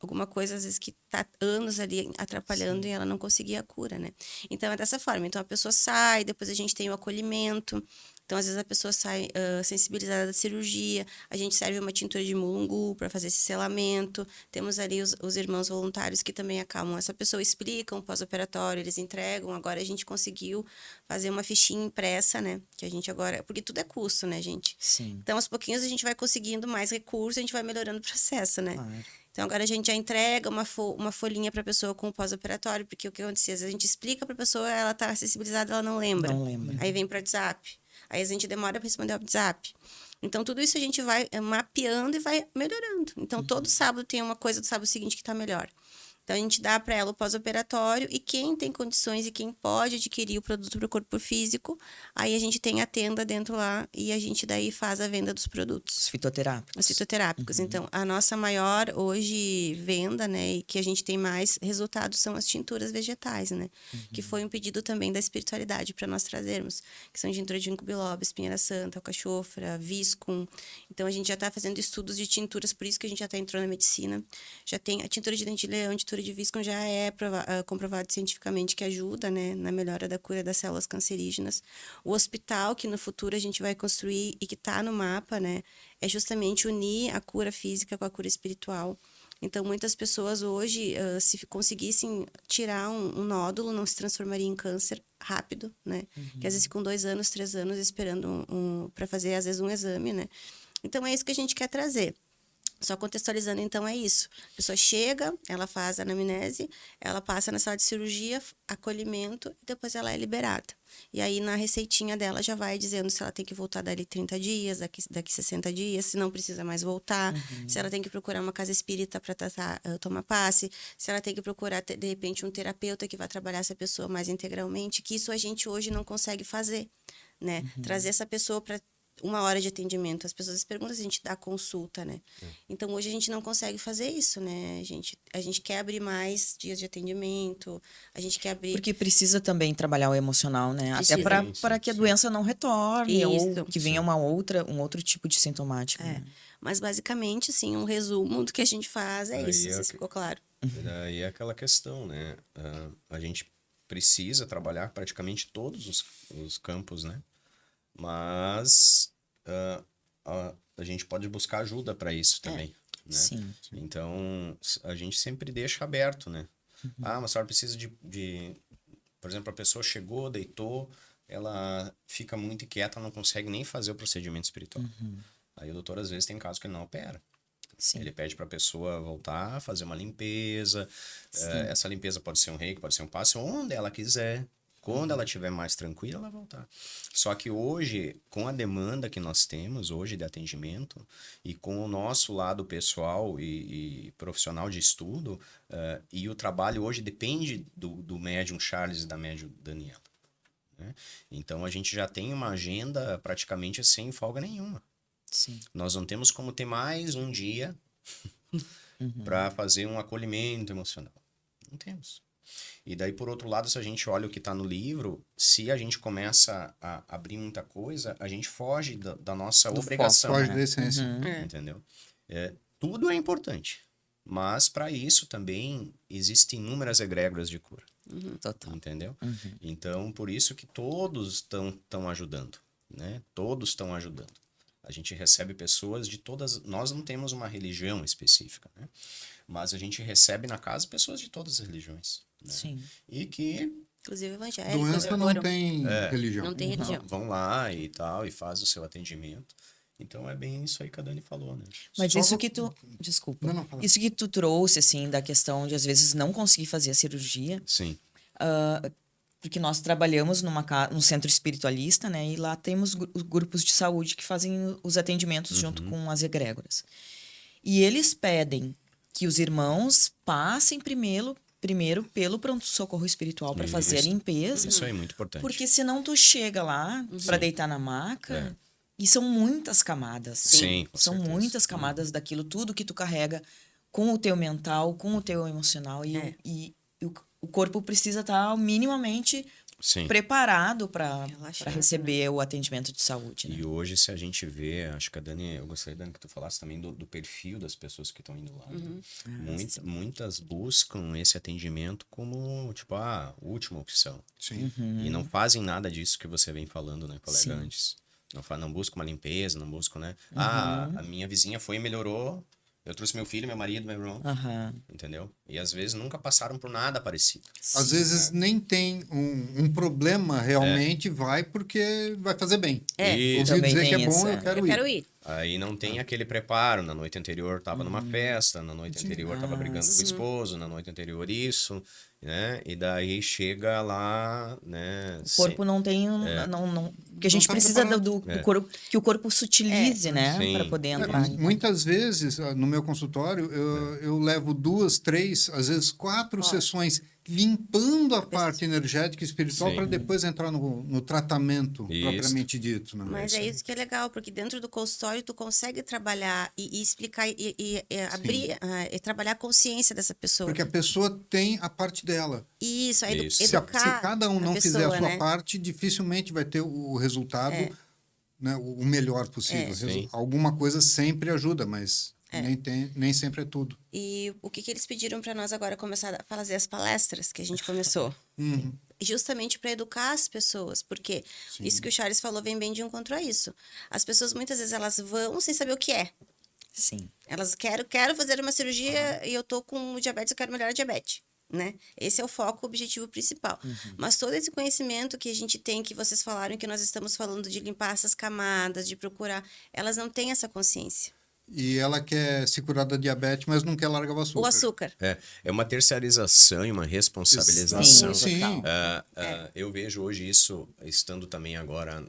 alguma coisa, às vezes que tá anos ali atrapalhando e ela não conseguia a cura, né? Então é dessa forma. Então a pessoa sai, depois a gente tem o acolhimento. Então, às vezes, a pessoa sai sensibilizada da cirurgia. A gente serve uma tintura de mulungu para fazer esse selamento. Temos ali os irmãos voluntários que também acalmam essa pessoa, explicam o pós-operatório, eles entregam. Agora a gente conseguiu fazer uma fichinha impressa, né? Que a gente agora... Porque tudo é custo, né, gente? Sim. Então, aos pouquinhos, a gente vai conseguindo mais recursos, a gente vai melhorando o processo, né? Claro. Então, agora a gente já entrega uma folhinha para a pessoa com o pós-operatório, porque o que acontecia? Às vezes a gente explica para a pessoa, ela está sensibilizada, ela não lembra. Não lembra. Aí vem para o WhatsApp. Aí a gente demora para responder o WhatsApp. Então, tudo isso a gente vai mapeando e vai melhorando. Então, todo sábado tem uma coisa do sábado seguinte que está melhor. Então, a gente dá para ela o pós-operatório e quem tem condições e quem pode adquirir o produto para o corpo físico, aí a gente tem a tenda dentro lá e a gente daí faz a venda dos produtos. Os fitoterápicos. Os fitoterápicos. Então, a nossa maior hoje venda, né, e que a gente tem mais resultados são as tinturas vegetais, né? Que foi um pedido também da espiritualidade para nós trazermos, que são tintura de ginkgo biloba, espinheira santa, alcachofra, viscum. Então, a gente já está fazendo estudos de tinturas, por isso que a gente já está entrando na medicina. Já tem a tintura de dente de leão, tintura de viscum já é comprovado cientificamente que ajuda, né, na melhora da cura das células cancerígenas. O hospital que no futuro a gente vai construir e que está no mapa, né, é justamente unir a cura física com a cura espiritual. Então, muitas pessoas hoje, se conseguissem tirar um nódulo, não se transformaria em câncer rápido, né? Que às vezes com 2 anos, 3 anos esperando para fazer, às vezes, um exame, né? Então, é isso que a gente quer trazer. Só contextualizando, então, é isso. A pessoa chega, ela faz a anamnese, ela passa na sala de cirurgia, acolhimento, e depois ela é liberada. E aí, na receitinha dela, já vai dizendo se ela tem que voltar dali 30 dias, daqui 60 dias, se não precisa mais voltar, se ela tem que procurar uma casa espírita para tomar passe, se ela tem que procurar, de repente, um terapeuta que vai trabalhar essa pessoa mais integralmente, que isso a gente hoje não consegue fazer, né? Trazer essa pessoa para 1 hora de atendimento. As pessoas perguntam se a gente dá consulta, né? Então, hoje a gente não consegue fazer isso, né? A gente quer abrir mais dias de atendimento, a gente quer abrir... Porque precisa também trabalhar o emocional, né? Precisa. Até para que a doença não retorne ou Isso. que venha um outro tipo de sintomática. Né? Mas, basicamente, assim, um resumo do que a gente faz é isso. Não sei se ficou claro. Daí é aquela questão, né? A gente precisa trabalhar praticamente todos os campos, né? Mas a gente pode buscar ajuda para isso também, né? Sim. Então, a gente sempre deixa aberto, né? Mas a senhora precisa por exemplo, a pessoa chegou, deitou, ela fica muito inquieta, não consegue nem fazer o procedimento espiritual. Aí o doutor, às vezes, tem casos que ele não opera. Sim. Ele pede para a pessoa voltar, fazer uma limpeza. Essa limpeza pode ser um reiki, pode ser um passe, onde ela quiser. Quando ela estiver mais tranquila, ela voltar. Só que hoje, com a demanda que nós temos hoje de atendimento e com o nosso lado pessoal e profissional de estudo, e o trabalho hoje depende do médium Charles e da médium Daniela, né? Então, a gente já tem uma agenda praticamente sem folga nenhuma. Sim. Nós não temos como ter mais um dia para fazer um acolhimento emocional. Não temos. E daí, por outro lado, se a gente olha o que está no livro, se a gente começa a abrir muita coisa, a gente foge da nossa obrigação. Foge Né? da essência. Entendeu? Tudo é importante. Mas, para isso, também existem inúmeras egrégoras de cura. Total. Entendeu? Então, por isso que todos estão ajudando. Né? Todos estão ajudando. A gente recebe pessoas de todas... Nós não temos uma religião específica, né? Mas a gente recebe na casa pessoas de todas as religiões. Né? Sim. E que Inclusive evangélicos. Doença não tem religião. Não tem religião. vão lá e tal, e faz o seu atendimento. Então, é bem isso aí que a Dani falou, né? Mas Só isso vou- que tu... Desculpa. Não, fala. Isso que tu trouxe, assim, da questão de, às vezes, não conseguir fazer a cirurgia... Sim. Porque nós trabalhamos num centro espiritualista, né? E lá temos os grupos de saúde que fazem os atendimentos junto com as egrégoras. E eles pedem que os irmãos passem primeiro primeiro pelo pronto-socorro espiritual para fazer a Isso. limpeza. Isso aí é muito importante. Porque senão tu chega lá para deitar na maca e são muitas camadas. Sim, com São certeza. muitas camadas daquilo, tudo que tu carrega com o teu mental, com o teu emocional. E o corpo precisa estar minimamente Sim. preparado para Relaxado, receber o atendimento de saúde. Né? E hoje, se a gente vê, acho que a Dani, eu gostaria, Dani, que tu falasse também do perfil das pessoas que estão indo lá. Né? Muitas buscam esse atendimento como, tipo, a última opção. Sim. E não fazem nada disso que você vem falando, né, colega, Sim. antes. Não buscam uma limpeza, não buscam, né? Ah, a minha vizinha foi e melhorou. Eu trouxe meu filho, meu marido, meu irmão. Aham. Entendeu? E às vezes nunca passaram por nada parecido. Às vezes nem tem um problema realmente, vai porque vai fazer bem. Isso. Ouviu Também dizer que é tem bom, essa. eu quero Eu ir. quero ir. Aí não tem aquele preparo. Na noite anterior tava numa festa, na noite anterior tava brigando com o esposo, na noite anterior isso, né? E daí chega lá, né? O corpo não tem. Porque a gente tá precisa preparado. do corpo, que o corpo sutilize, né? Sim. Para poder É, entrar. muitas vezes, no meu consultório, eu levo 2, 3, às vezes 4 sessões limpando a parte energética e espiritual Sim. para depois entrar no tratamento Isso. propriamente dito. Né? Mas é isso que é legal, porque dentro do consultório tu consegue trabalhar e explicar e abrir, e trabalhar a consciência dessa pessoa. Porque a pessoa tem a parte dela. Isso, aí Isso. Se educar cada um não fizer a pessoa, sua né? parte, dificilmente vai ter o resultado, né, o melhor possível. Sim. Alguma coisa sempre ajuda, mas nem sempre é tudo. E o que eles pediram para nós agora começar a fazer as palestras que a gente começou? Justamente para educar as pessoas, porque isso que o Charles falou vem bem de encontro a isso. As pessoas muitas vezes elas vão sem saber o que é. Sim. Elas quero fazer uma cirurgia e eu tô com diabetes, eu quero melhorar a diabetes, né? Esse é o foco, o objetivo principal. Mas todo esse conhecimento que a gente tem, que vocês falaram, que nós estamos falando de limpar essas camadas, de procurar, elas não têm essa consciência. E ela quer se curar da diabetes, mas não quer largar o açúcar. O açúcar. É uma terceirização e uma responsabilização. Sim. Eu vejo hoje isso estando também agora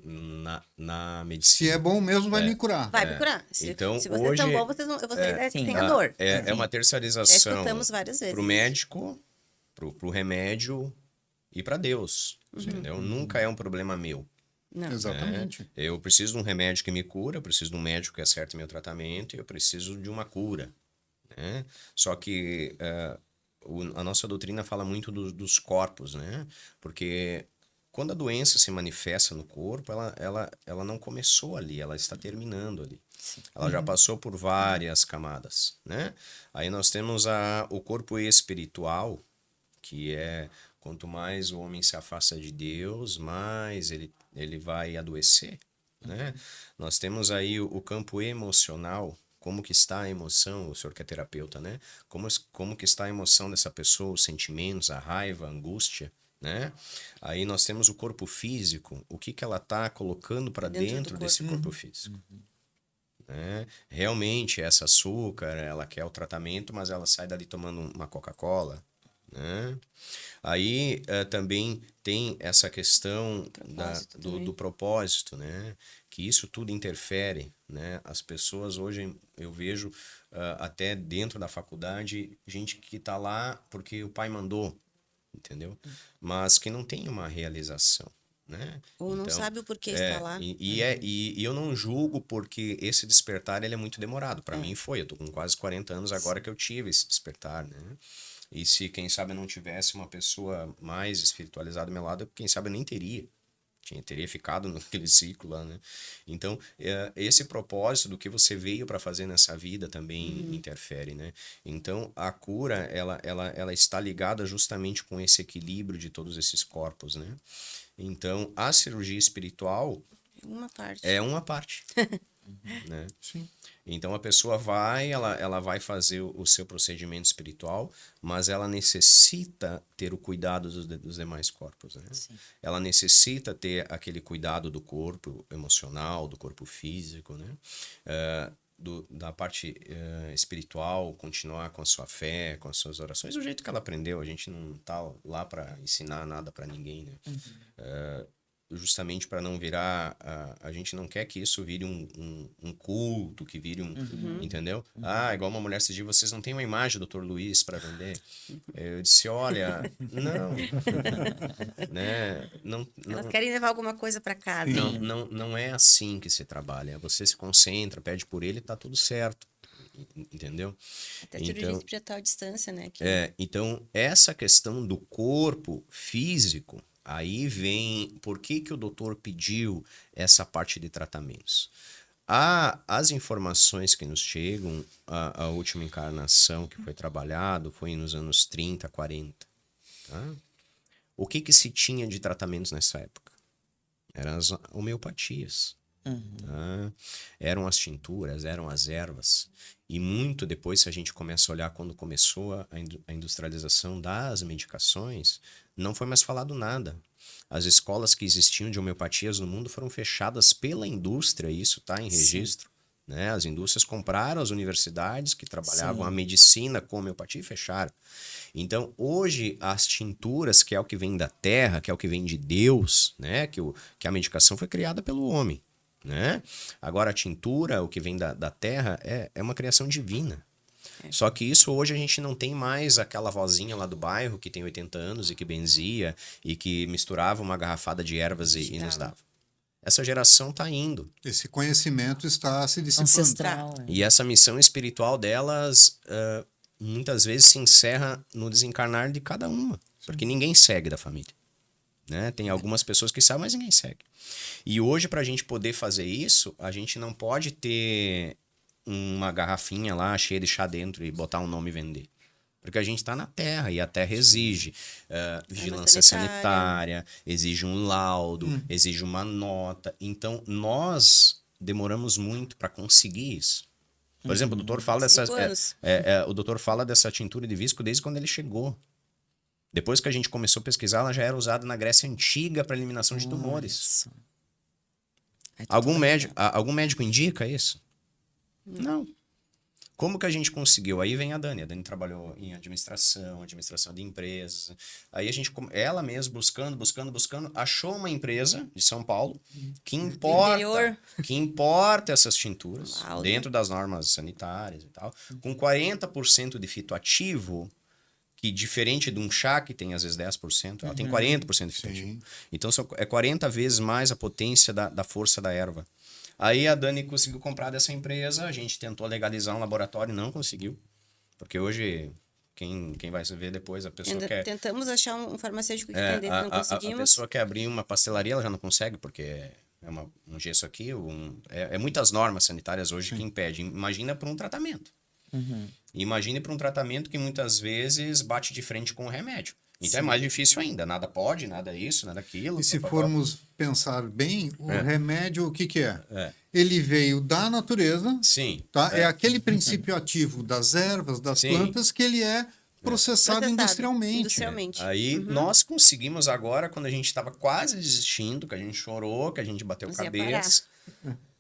na medicina. Se é bom mesmo, vai me curar. Vai procurar. Então, se vocês hoje- são bons, vocês Sim. têm a dor. É uma Já terceirização escutamos várias vezes. pro médico, pro remédio e para Deus. Entendeu? Nunca é um problema meu. Não. Exatamente. Eu preciso de um remédio que me cura, eu preciso de um médico que acerte meu tratamento e eu preciso de uma cura. Né? Só que a nossa doutrina fala muito dos corpos, né? Porque quando a doença se manifesta no corpo, ela não começou ali, ela está terminando ali. Ela já passou por várias camadas, né? Aí nós temos o corpo espiritual, que é quanto mais o homem se afasta de Deus, mais ele vai adoecer, né? Nós temos aí o campo emocional, como que está a emoção, o senhor que é terapeuta, né? Como que está a emoção dessa pessoa, os sentimentos, a raiva, a angústia, né? Aí nós temos o corpo físico, o que ela está colocando para dentro desse corpo físico. Né? Realmente, essa açúcar, ela quer o tratamento, mas ela sai dali tomando uma Coca-Cola, né? Aí também tem essa questão do propósito, né? Que isso tudo interfere, né? As pessoas hoje, eu vejo até dentro da faculdade, gente que está lá porque o pai mandou, entendeu? Mas que não tem uma realização. Né? Ou não Então, sabe o porquê está lá. E eu não julgo porque esse despertar ele é muito demorado. Para mim foi, eu tô com quase 40 anos agora que eu tive esse despertar, né? E se, quem sabe, eu não tivesse uma pessoa mais espiritualizada ao meu lado, quem sabe eu nem teria. Teria ficado naquele ciclo lá, né? Então, esse propósito do que você veio para fazer nessa vida também interfere, né? Então, a cura, ela está ligada justamente com esse equilíbrio de todos esses corpos, né? Então, a cirurgia espiritual é uma parte. Né? Sim. Então, a pessoa ela vai fazer o seu procedimento espiritual, mas ela necessita ter o cuidado dos demais corpos. Né? Ela necessita ter aquele cuidado do corpo emocional, do corpo físico, né? Da parte espiritual, continuar com a sua fé, com as suas orações, do jeito que ela aprendeu. A gente não tá lá para ensinar nada para ninguém, né? justamente para não virar, a gente não quer que isso vire um culto, que vire entendeu? Igual uma mulher esses dias, vocês não têm uma imagem do Dr. Luiz para vender? Eu disse, olha, não, né? Elas querem levar alguma coisa para casa. Não é assim que se trabalha. Você se concentra, pede por ele, tá tudo certo. Entendeu? Até cirurgia espiritual à distância, né? Então, essa questão do corpo físico, aí vem por que o doutor pediu essa parte de tratamentos. As informações que nos chegam, a última encarnação que foi trabalhado foi nos anos 30, 40. Tá? O que se tinha de tratamentos nessa época? Eram as homeopatias. Tá? Eram as tinturas, eram as ervas. E muito depois, se a gente começa a olhar quando começou a industrialização das medicações, não foi mais falado nada. As escolas que existiam de homeopatias no mundo foram fechadas pela indústria, isso está em registro. Né? As indústrias compraram as universidades que trabalhavam a medicina com homeopatia e fecharam. Então, hoje, as tinturas, que é o que vem da terra, que é o que vem de Deus, né? que a medicação foi criada pelo homem. Né? Agora, a tintura, o que vem da terra, é uma criação divina. Só que isso hoje a gente não tem mais aquela vozinha lá do bairro que tem 80 anos e que benzia e que misturava uma garrafada de ervas e nos dava. Essa geração está indo. Esse conhecimento está se dissipando. Ancestral. E essa missão espiritual delas muitas vezes se encerra no desencarnar de cada uma. Porque ninguém segue da família. Né? Tem algumas pessoas que sabem, mas ninguém segue. E hoje, para a gente poder fazer isso, a gente não pode ter uma garrafinha lá cheia de chá dentro e botar um nome e vender. Porque a gente está na Terra e a Terra exige vigilância sanitária, exige um laudo, exige uma nota. Então, nós demoramos muito para conseguir isso. Por exemplo, o doutor fala o doutor fala dessa tintura de visco desde quando ele chegou. Depois que a gente começou a pesquisar, ela já era usada na Grécia Antiga para eliminação de tumores. Algum médico indica isso? Não. Como que a gente conseguiu? Aí vem a Dani. A Dani trabalhou em administração de empresas. Aí ela mesma buscando, achou uma empresa de São Paulo que importa essas tinturas dentro das normas sanitárias e tal, com 40% de fitoativo, que diferente de um chá que tem às vezes 10%, ela tem 40% de fitoativo. Então é 40 vezes mais a potência da força da erva. Aí a Dani conseguiu comprar dessa empresa, a gente tentou legalizar um laboratório e não conseguiu. Porque hoje, quem vai se ver depois, a pessoa quer... Tentamos achar um farmacêutico que vendesse, não conseguimos. A pessoa quer abrir uma pastelaria, ela já não consegue, porque é um gesso aqui, muitas normas sanitárias hoje que impedem. Imagina para um tratamento. Imagine para um tratamento que muitas vezes bate de frente com o remédio. Então é mais difícil ainda. Nada pode, nada isso, nada aquilo. E se formos pensar bem, o remédio, o que é? Ele veio da natureza. Sim. Tá? É aquele princípio ativo das ervas, das plantas, que ele é processado industrialmente. Aí nós conseguimos agora, quando a gente estava quase desistindo, que a gente chorou, que a gente bateu cabeça.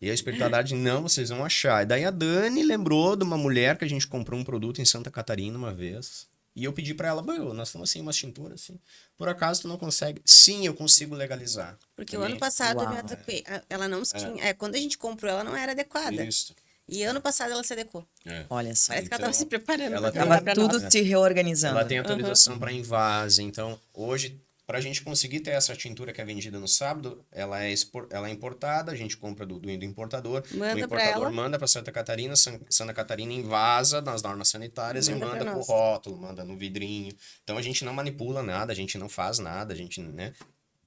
E a espiritualidade, não, vocês vão achar. E daí a Dani lembrou de uma mulher que a gente comprou um produto em Santa Catarina uma vez. E eu pedi pra ela, nós estamos assim, umas tinturas assim. Por acaso tu não consegue? Sim, eu consigo legalizar. Porque o ano passado eu me adequei. Ela não tinha. Quando a gente comprou, ela não era adequada. Isso. E ano passado ela se adequou. Olha só. Parece que ela estava se preparando. Ela estava tudo se reorganizando. Ela tem autorização para invase. Então, hoje, para a gente conseguir ter essa tintura que é vendida no sábado, ela é importada, a gente compra do importador. O importador manda para Santa Catarina, Santa Catarina invasa nas normas sanitárias e manda pro rótulo, manda no vidrinho. Então a gente não manipula nada, a gente não faz nada, a gente, né,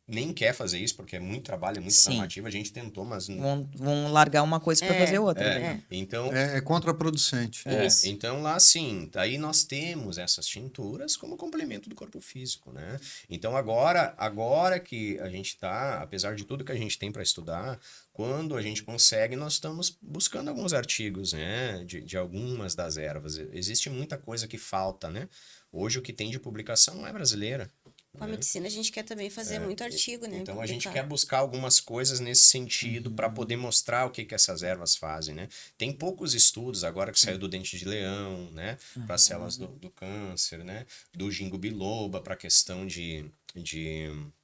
nem quer fazer isso, porque é muito trabalho, é muita normativa. A gente tentou, mas... Vão largar uma coisa para fazer outra. Então, é contraproducente. Então, lá sim, daí nós temos essas tinturas como complemento do corpo físico, né? Então, agora que a gente está, apesar de tudo que a gente tem para estudar, quando a gente consegue, nós estamos buscando alguns artigos, né? De algumas das ervas. Existe muita coisa que falta, né? Hoje, o que tem de publicação não é brasileira. Com a medicina a gente quer também fazer muito artigo, né? Então a gente quer buscar algumas coisas nesse sentido para poder mostrar o que essas ervas fazem, né? Tem poucos estudos agora que saiu do dente de leão, né? Para células do câncer, né? Do ginkgo biloba para a questão de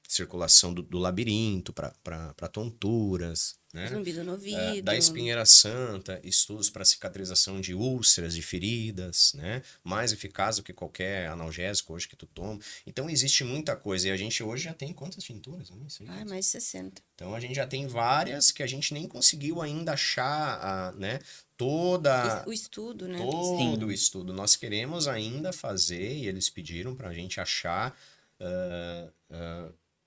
circulação do labirinto para tonturas, né? Zumbido no ouvido. Da espinheira santa, estudos para cicatrização de úlceras, de feridas, né? Mais eficaz do que qualquer analgésico hoje que tu toma. Então existe muita coisa. E a gente hoje já tem quantas tinturas? Eu não sei. Ah, mais de 60. Então a gente já tem várias que a gente nem conseguiu ainda achar, né? Toda O estudo, né? todo o estudo. Nós queremos ainda fazer, e eles pediram para a gente achar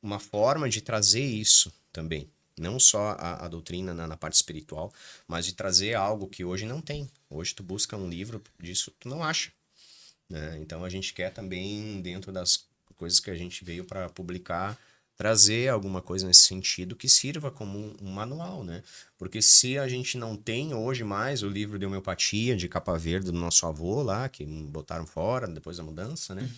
uma forma de trazer isso também. Não só a doutrina na parte espiritual, mas de trazer algo que hoje não tem. Hoje tu busca um livro disso, tu não acha. Né? Então a gente quer também, dentro das coisas que a gente veio para publicar, trazer alguma coisa nesse sentido que sirva como um manual, né? Porque se a gente não tem hoje mais o livro de homeopatia de capa verde do nosso avô lá, que botaram fora depois da mudança, né?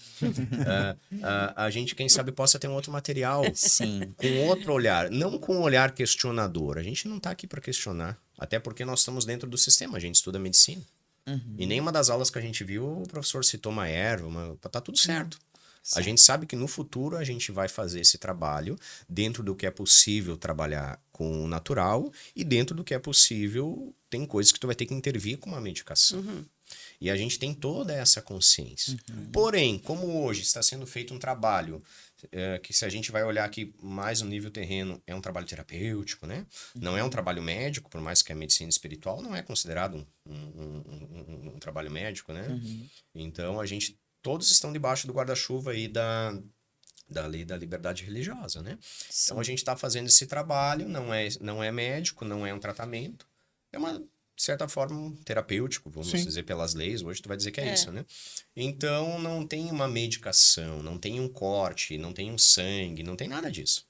A gente, quem sabe, possa ter um outro material Sim. com outro olhar, não com um olhar questionador. A gente não está aqui para questionar, até porque nós estamos dentro do sistema, a gente estuda medicina. E nenhuma das aulas que a gente viu, o professor citou uma erva, tá tudo certo. A gente sabe que no futuro a gente vai fazer esse trabalho dentro do que é possível trabalhar com o natural e dentro do que é possível tem coisas que tu vai ter que intervir com uma medicação. E a gente tem toda essa consciência. Porém, como hoje está sendo feito um trabalho que se a gente vai olhar aqui mais no nível terreno, é um trabalho terapêutico, né? Não é um trabalho médico, por mais que a medicina espiritual não é considerado um trabalho médico, né? Então, todos estão debaixo do guarda-chuva aí da lei da liberdade religiosa, né? Sim. Então a gente está fazendo esse trabalho, não é médico, não é um tratamento, é uma, de certa forma, um terapêutico, vamos dizer, pelas leis, hoje tu vai dizer que é isso, né? Então não tem uma medicação, não tem um corte, não tem um sangue, não tem nada disso.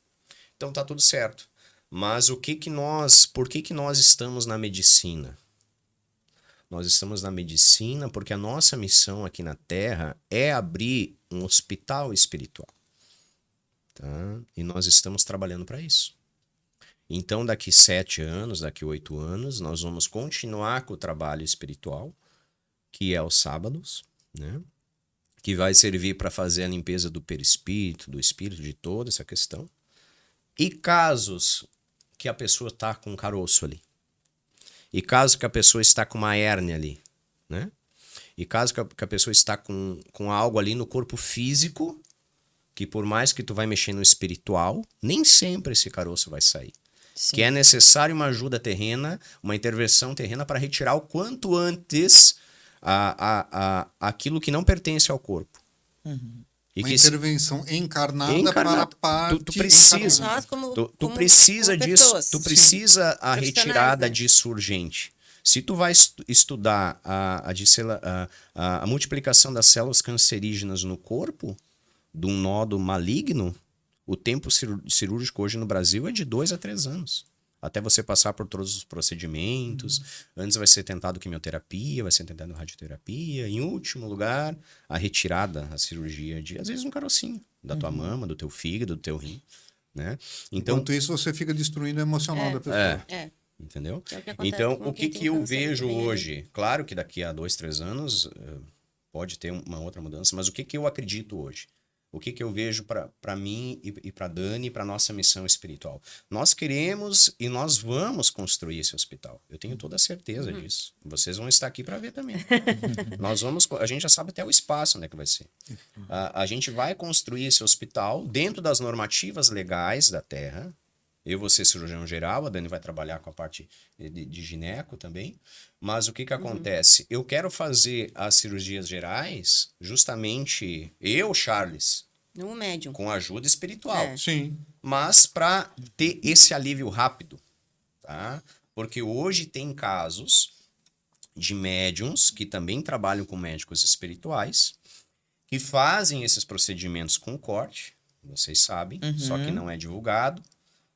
Então tá tudo certo. Mas por que que nós estamos na medicina? Nós estamos na medicina porque a nossa missão aqui na Terra é abrir um hospital espiritual. Tá? E nós estamos trabalhando para isso. Então, daqui 7 anos, daqui 8 anos, nós vamos continuar com o trabalho espiritual, que é os sábados, né? Que vai servir para fazer a limpeza do perispírito, do espírito, de toda essa questão. E casos que a pessoa está com um caroço ali. E caso que a pessoa está com uma hérnia ali, né? E caso que a pessoa está com algo ali no corpo físico, que por mais que tu vai mexer no espiritual, nem sempre esse caroço vai sair. Sim. Que é necessário uma ajuda terrena, uma intervenção terrena para retirar o quanto antes aquilo que não pertence ao corpo. E Uma que intervenção encarnada para a parte tu precisa, Nós, como tu precisa como disso, pessoas. tu precisa a Profissionais, retirada né? disso urgente. Se tu vai estudar a multiplicação das células cancerígenas no corpo, de um nódo maligno, o tempo cirúrgico hoje no Brasil é de 2 a 3 anos. Até você passar por todos os procedimentos. Antes vai ser tentado quimioterapia, vai ser tentado radioterapia. Em último lugar, a retirada, a cirurgia de, às vezes, um carocinho da tua mama, do teu fígado, do teu rim. Né? Então, Enquanto isso, você fica destruindo o emocional da pessoa. entendeu? Que é o que acontece Então, com o quem que tem eu câncer vejo também, né? hoje? Claro que daqui a 2, 3 anos pode ter uma outra mudança, mas o que eu acredito hoje? O que eu vejo para mim e para Dani, para nossa missão espiritual? Nós queremos e nós vamos construir esse hospital. Eu tenho toda a certeza disso. Vocês vão estar aqui para ver também. A gente já sabe até o espaço onde é que vai ser. A gente vai construir esse hospital dentro das normativas legais da Terra. Eu vou ser cirurgião geral, a Dani vai trabalhar com a parte de gineco também. Mas o que acontece? Eu quero fazer as cirurgias gerais, justamente eu, Charles, No médium. com ajuda espiritual. Sim. Mas para ter esse alívio rápido, tá? Porque hoje tem casos de médiums que também trabalham com médicos espirituais, que fazem esses procedimentos com corte, vocês sabem, só que não é divulgado.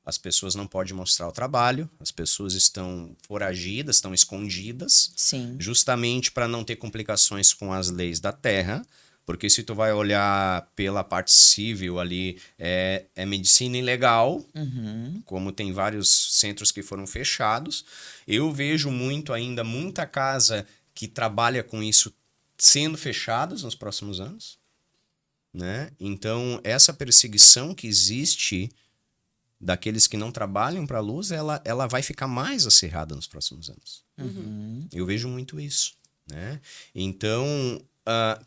As pessoas não podem mostrar o trabalho, as pessoas estão foragidas, estão escondidas, Sim. justamente para não ter complicações com as leis da terra, porque se tu vai olhar pela parte civil ali, é medicina ilegal, como tem vários centros que foram fechados. Eu vejo muita casa que trabalha com isso sendo fechadas nos próximos anos. né? Então, essa perseguição que existe daqueles que não trabalham para a luz, ela vai ficar mais acirrada nos próximos anos. Eu vejo muito isso, né? Então,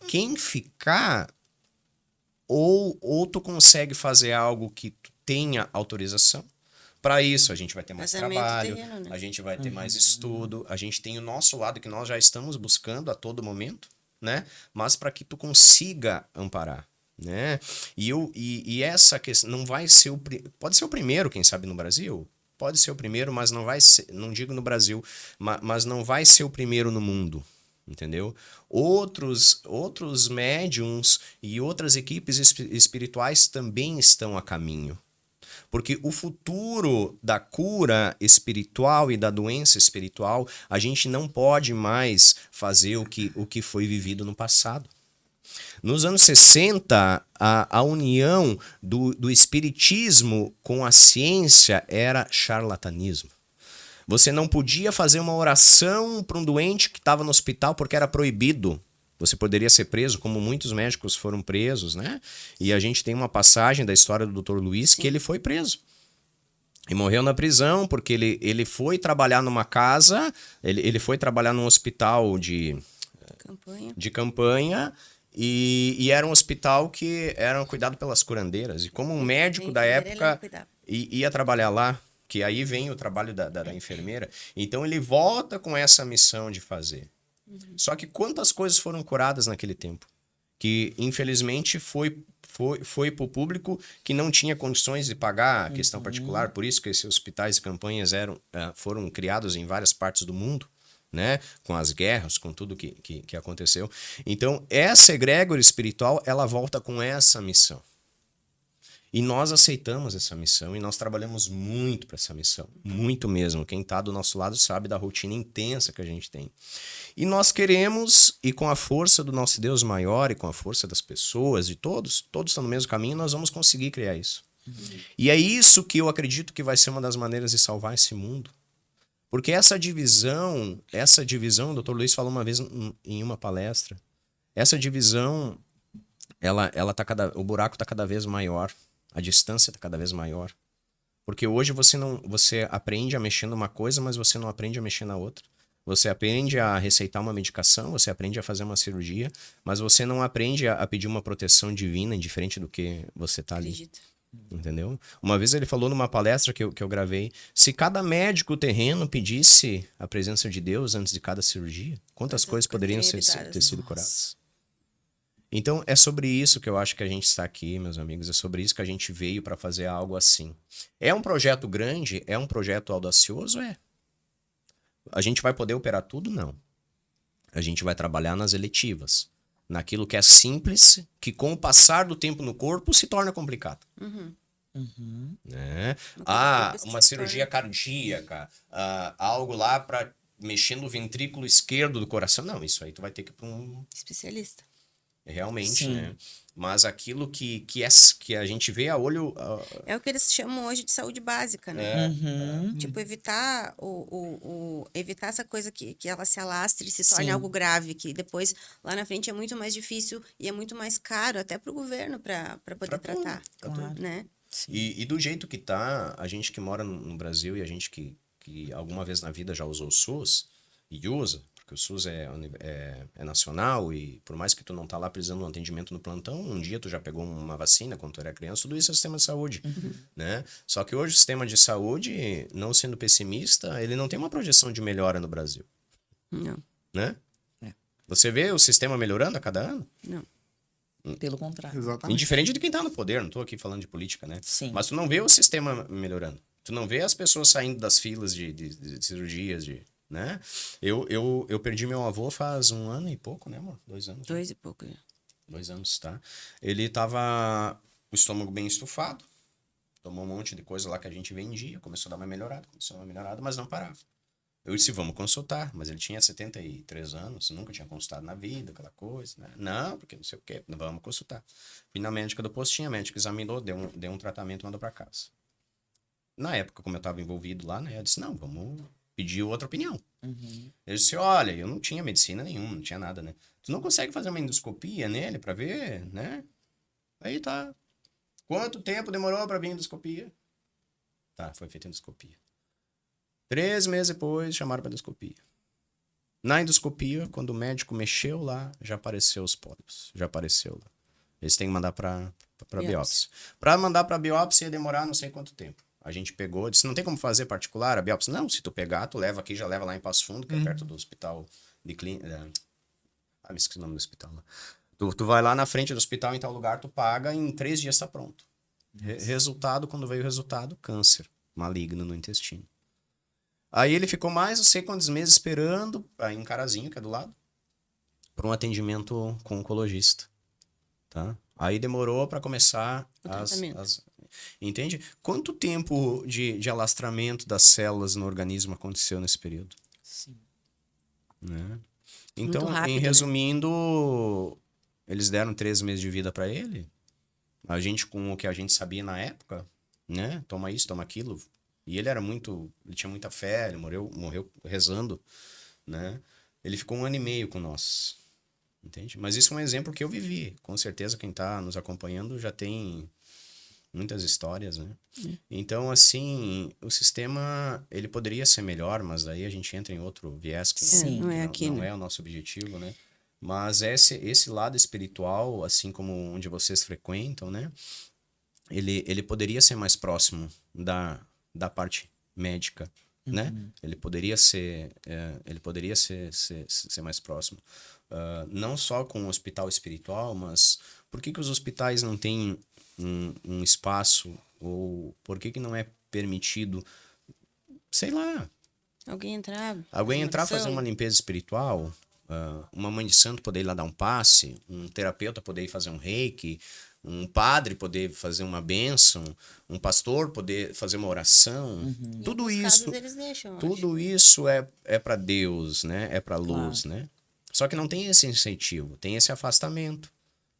quem ficar, ou tu consegue fazer algo que tu tenha autorização. Para isso, a gente vai ter mais Casamento trabalho, terreno, né? a gente vai ter mais estudo, a gente tem o nosso lado que nós já estamos buscando a todo momento, né? Mas para que tu consiga amparar, né? E essa questão não vai ser pode ser o primeiro, quem sabe, no Brasil. Pode ser o primeiro, mas não vai ser, não digo no Brasil, mas não vai ser o primeiro no mundo. Entendeu? Outros médiums e outras equipes espirituais também estão a caminho. Porque o futuro da cura espiritual e da doença espiritual, a gente não pode mais fazer o que foi vivido no passado. Nos anos 60, a união do espiritismo com a ciência era charlatanismo. Você não podia fazer uma oração para um doente que estava no hospital porque era proibido. Você poderia ser preso, como muitos médicos foram presos, né? E a gente tem uma passagem da história do Dr. Luiz que ele foi preso. E morreu na prisão porque ele foi trabalhar numa casa, ele foi trabalhar num hospital de campanha e era um hospital que era cuidado pelas curandeiras. E como um médico da época ia trabalhar lá, que aí vem o trabalho da enfermeira, então ele volta com essa missão de fazer. Só que quantas coisas foram curadas naquele tempo? Que infelizmente foi para o público que não tinha condições de pagar a questão particular, por isso que esses hospitais e campanhas foram criados em várias partes do mundo, né? Com as guerras, com tudo que aconteceu. Então, essa egrégora espiritual, ela volta com essa missão. E nós aceitamos essa missão e nós trabalhamos muito para essa missão, muito mesmo. Quem está do nosso lado sabe da rotina intensa que a gente tem. E nós queremos, e com a força do nosso Deus maior e com a força das pessoas, de todos estão no mesmo caminho, nós vamos conseguir criar isso. E é isso que eu acredito que vai ser uma das maneiras de salvar esse mundo. Porque essa divisão, o Dr. Luiz falou uma vez em uma palestra, essa divisão, o buraco está cada vez maior. A distância está cada vez maior. Porque hoje você aprende a mexer numa coisa, mas você não aprende a mexer na outra. Você aprende a receitar uma medicação, você aprende a fazer uma cirurgia, mas você não aprende a pedir uma proteção divina, indiferente do que você está ali. Acredito. Entendeu? Uma vez ele falou numa palestra que eu gravei, se cada médico terreno pedisse a presença de Deus antes de cada cirurgia, quantas coisas poderiam ter sido curadas? Então, é sobre isso que eu acho que a gente está aqui, meus amigos. É sobre isso que a gente veio para fazer algo assim. É um projeto grande? É um projeto audacioso? É. A gente vai poder operar tudo? Não. A gente vai trabalhar nas eletivas. Naquilo que é simples, que com o passar do tempo no corpo se torna complicado. Né? Uma cirurgia cardíaca, algo lá para mexer no ventrículo esquerdo do coração. Não, isso aí tu vai ter que ir para um especialista. Realmente, né? Mas aquilo que a gente vê a olho... É o que eles chamam hoje de saúde básica, né? Tipo, evitar evitar essa coisa que ela se alastre e se torne algo grave, que depois, lá na frente, é muito mais difícil e é muito mais caro, até para o governo, para poder tratar, né? E do jeito que tá, a gente que mora no Brasil e a gente que alguma vez na vida já usou o SUS e usa... o SUS é nacional e por mais que tu não tá lá precisando de um atendimento no plantão, um dia tu já pegou uma vacina quando tu era criança, tudo isso é sistema de saúde, né? Só que hoje o sistema de saúde, não sendo pessimista, ele não tem uma projeção de melhora no Brasil. Não. Né? Você vê o sistema melhorando a cada ano? Não. Pelo contrário. Exatamente. Indiferente de quem tá no poder, não tô aqui falando de política, né? Sim. Mas tu não vê o sistema melhorando. Tu não vê as pessoas saindo das filas de cirurgias, né? Eu perdi meu avô faz 1 ano e pouco, né, amor? 2 anos. 2 e pouco, já. 2 anos, tá? Ele tava o estômago bem estufado, tomou um monte de coisa lá que a gente vendia, começou a dar uma melhorada, mas não parava. Eu disse, vamos consultar, mas ele tinha 73 anos, nunca tinha consultado na vida, aquela coisa, né? Não, porque não sei o quê, vamos consultar. Fui na médica do postinho, a médica examinou, deu um tratamento e mandou pra casa. Na época, como eu tava envolvido lá, né, eu disse, não, vamos pedir outra opinião. Ele disse, olha, eu não tinha medicina nenhuma, não tinha nada, né? Tu não consegue fazer uma endoscopia nele pra ver, né? Aí tá. Quanto tempo demorou para vir a endoscopia? Tá, foi feita a endoscopia. 3 meses depois, chamaram para endoscopia. Na endoscopia, quando o médico mexeu lá, já apareceu os pólipos. Já apareceu lá. Eles têm que mandar para biópsia. Para mandar para biópsia ia demorar não sei quanto tempo. A gente pegou, disse, não tem como fazer particular a biópsia? Não, se tu pegar, tu leva aqui, já leva lá em Passo Fundo, que é perto do hospital de clínica. Me esqueci o nome do hospital lá. Tu vai lá na frente do hospital, em tal lugar, tu paga, em 3 dias tá pronto. Resultado, quando veio o resultado, câncer maligno no intestino. Aí ele ficou mais não sei quantos meses esperando, aí em Carazinho, que é do lado, para um atendimento com um oncologista. Tá? Aí demorou para começar Entende? Quanto tempo de alastramento das células no organismo aconteceu nesse período? Sim. Né? Então, rápido, em resumindo, eles deram 13 meses de vida para ele. A gente, com o que a gente sabia na época, né? Toma isso, toma aquilo. E ele tinha muita fé, ele morreu rezando, né? Ele ficou 1 ano e meio com nós, entende? Mas isso é um exemplo que eu vivi. Com certeza quem está nos acompanhando já tem muitas histórias, né? Então, assim, o sistema, ele poderia ser melhor, mas daí a gente entra em outro viés que Sim. Não é aqui, não né? é o nosso objetivo, né? Mas esse lado espiritual, assim como onde vocês frequentam, né? Ele poderia ser mais próximo da parte médica, né? Ele poderia ser mais próximo. Não só com o hospital espiritual, mas por que os hospitais não têm um espaço, ou por que não é permitido, sei lá, Alguém entrar, fazer uma limpeza espiritual, uma mãe de santo poder ir lá dar um passe, um terapeuta poder ir fazer um reiki, um padre poder fazer uma bênção, um pastor poder fazer uma oração. Tudo isso, eles deixam, tudo isso é para Deus, né? É para luz, né? Só que não tem esse incentivo, tem esse afastamento.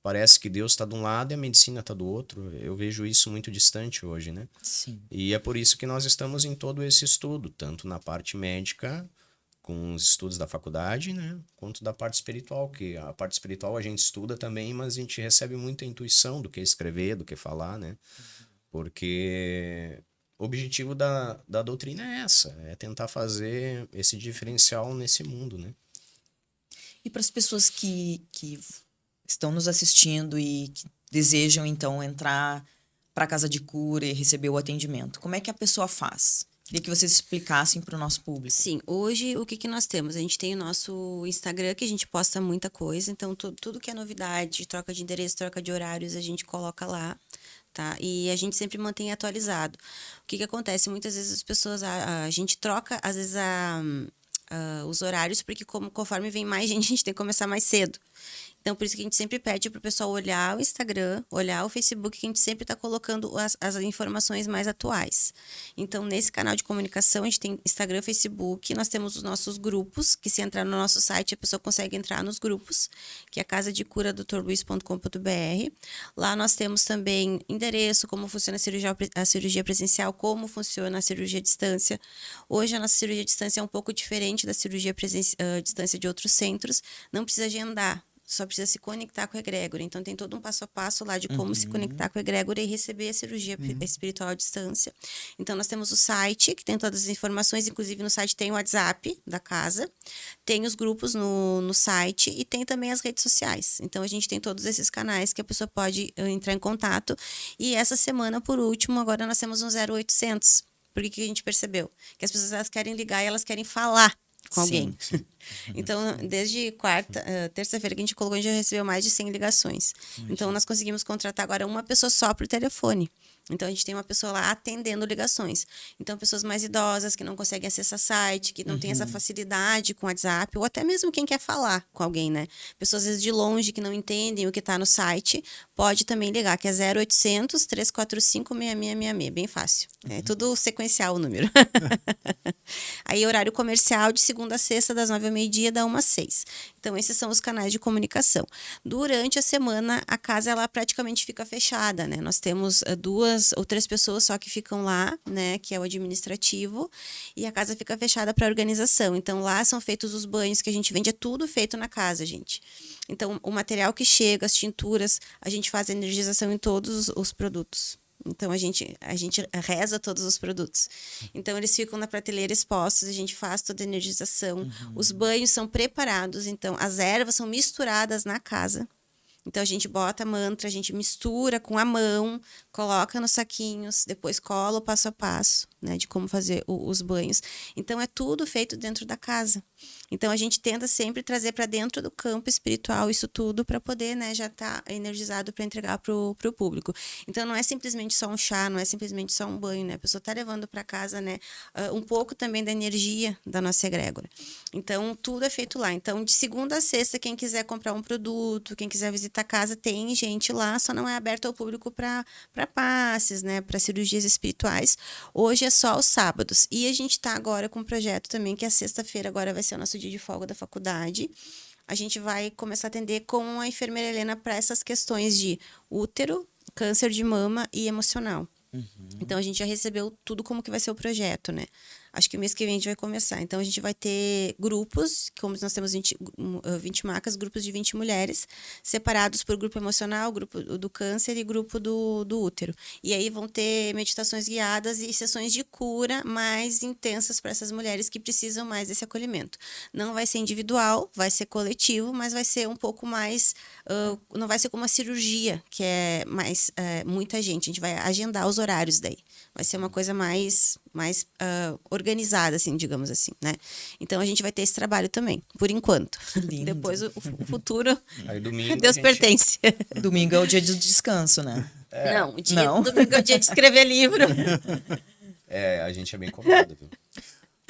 Parece que Deus está de um lado e a medicina está do outro. Eu vejo isso muito distante hoje, né? Sim. E é por isso que nós estamos em todo esse estudo, tanto na parte médica, com os estudos da faculdade, né? Quanto da parte espiritual, que a parte espiritual a gente estuda também, mas a gente recebe muita intuição do que escrever, do que falar, né? Porque o objetivo da doutrina é é tentar fazer esse diferencial nesse mundo, né? E para as pessoas que estão nos assistindo e que desejam, então, entrar para a casa de cura e receber o atendimento, como é que a pessoa faz? Queria que vocês explicassem para o nosso público. Sim, hoje o que nós temos? A gente tem o nosso Instagram, que a gente posta muita coisa, então tudo que é novidade, troca de endereço, troca de horários, a gente coloca lá, tá? E a gente sempre mantém atualizado. O que acontece? Muitas vezes as pessoas, a gente troca, às vezes, os horários, porque conforme vem mais gente, a gente tem que começar mais cedo. Então, por isso que a gente sempre pede para o pessoal olhar o Instagram, olhar o Facebook, que a gente sempre está colocando as informações mais atuais. Então, nesse canal de comunicação, a gente tem Instagram, Facebook, nós temos os nossos grupos, que se entrar no nosso site, a pessoa consegue entrar nos grupos, que é casadecura.drluiz.com.br. Lá nós temos também endereço, como funciona a cirurgia presencial, como funciona a cirurgia à distância. Hoje, a nossa cirurgia à distância é um pouco diferente da cirurgia à distância de outros centros, não precisa agendar. Só precisa se conectar com a egrégora. Então, tem todo um passo a passo lá de como se conectar com a egrégora e receber a cirurgia espiritual à distância. Então, nós temos o site, que tem todas as informações. Inclusive, no site tem o WhatsApp da casa. Tem os grupos no site e tem também as redes sociais. Então, a gente tem todos esses canais que a pessoa pode entrar em contato. E essa semana, por último, agora nós temos um 0800. Por que a gente percebeu? Que as pessoas elas querem ligar e elas querem falar com alguém. Sim. Então, desde terça-feira que a gente colocou, a gente já recebeu mais de 100 ligações. Então, nós conseguimos contratar agora uma pessoa só por telefone. Então, a gente tem uma pessoa lá atendendo ligações. Então, pessoas mais idosas que não conseguem acessar site, que não tem essa facilidade com o WhatsApp, ou até mesmo quem quer falar com alguém, né? Pessoas, às vezes, de longe que não entendem o que está no site, pode também ligar, que é 0800 345 6666. Bem fácil. É tudo sequencial o número. Aí, horário comercial de segunda a sexta, das 9h30 ao meio-dia, da 1 às 6. Então, esses são os canais de comunicação. Durante a semana, a casa, ela praticamente fica fechada, né? Nós temos 2 ou 3 pessoas só que ficam lá, né? Que é o administrativo. E a casa fica fechada para organização. Então, lá são feitos os banhos que a gente vende. É tudo feito na casa, gente. Então, o material que chega, as tinturas, a gente faz a energização em todos os produtos. Então, a gente reza todos os produtos. Então, eles ficam na prateleira expostos, a gente faz toda a energização. Os banhos são preparados, então, as ervas são misturadas na casa. Então, a gente bota a mantra, a gente mistura com a mão, coloca nos saquinhos, depois cola o passo a passo, né, de como fazer os banhos. Então, é tudo feito dentro da casa. Então, a gente tenta sempre trazer para dentro do campo espiritual isso tudo para poder, né, já estar energizado para entregar para o público. Então, não é simplesmente só um chá, não é simplesmente só um banho, né? A pessoa está levando para casa, né, um pouco também da energia da nossa egrégora. Então, tudo é feito lá. Então, de segunda a sexta, quem quiser comprar um produto, quem quiser visitar a casa, tem gente lá, só não é aberto ao público para passes, né, para cirurgias espirituais. Hoje é só os sábados. E a gente está agora com um projeto também, que a sexta-feira agora vai ser o nosso dia de folga da faculdade. A gente vai começar a atender com a enfermeira Helena para essas questões de útero, câncer de mama e emocional. Então, a gente já recebeu tudo como que vai ser o projeto, né? Acho que o mês que vem a gente vai começar. Então, a gente vai ter grupos, como nós temos 20 macas, grupos de 20 mulheres, separados por grupo emocional, grupo do câncer e grupo do útero. E aí vão ter meditações guiadas e sessões de cura mais intensas para essas mulheres que precisam mais desse acolhimento. Não vai ser individual, vai ser coletivo, mas vai ser um pouco mais... não vai ser como uma cirurgia, que é mais muita gente. A gente vai agendar os horários daí. Vai ser uma coisa mais organizada, assim, digamos assim, né? Então, a gente vai ter esse trabalho também, por enquanto. Lindo. Depois, o futuro, Aí domingo Deus pertence. Domingo é o dia de descanso, né? Não, o dia Não. domingo é o dia de escrever livro. A gente é bem cobrado, viu?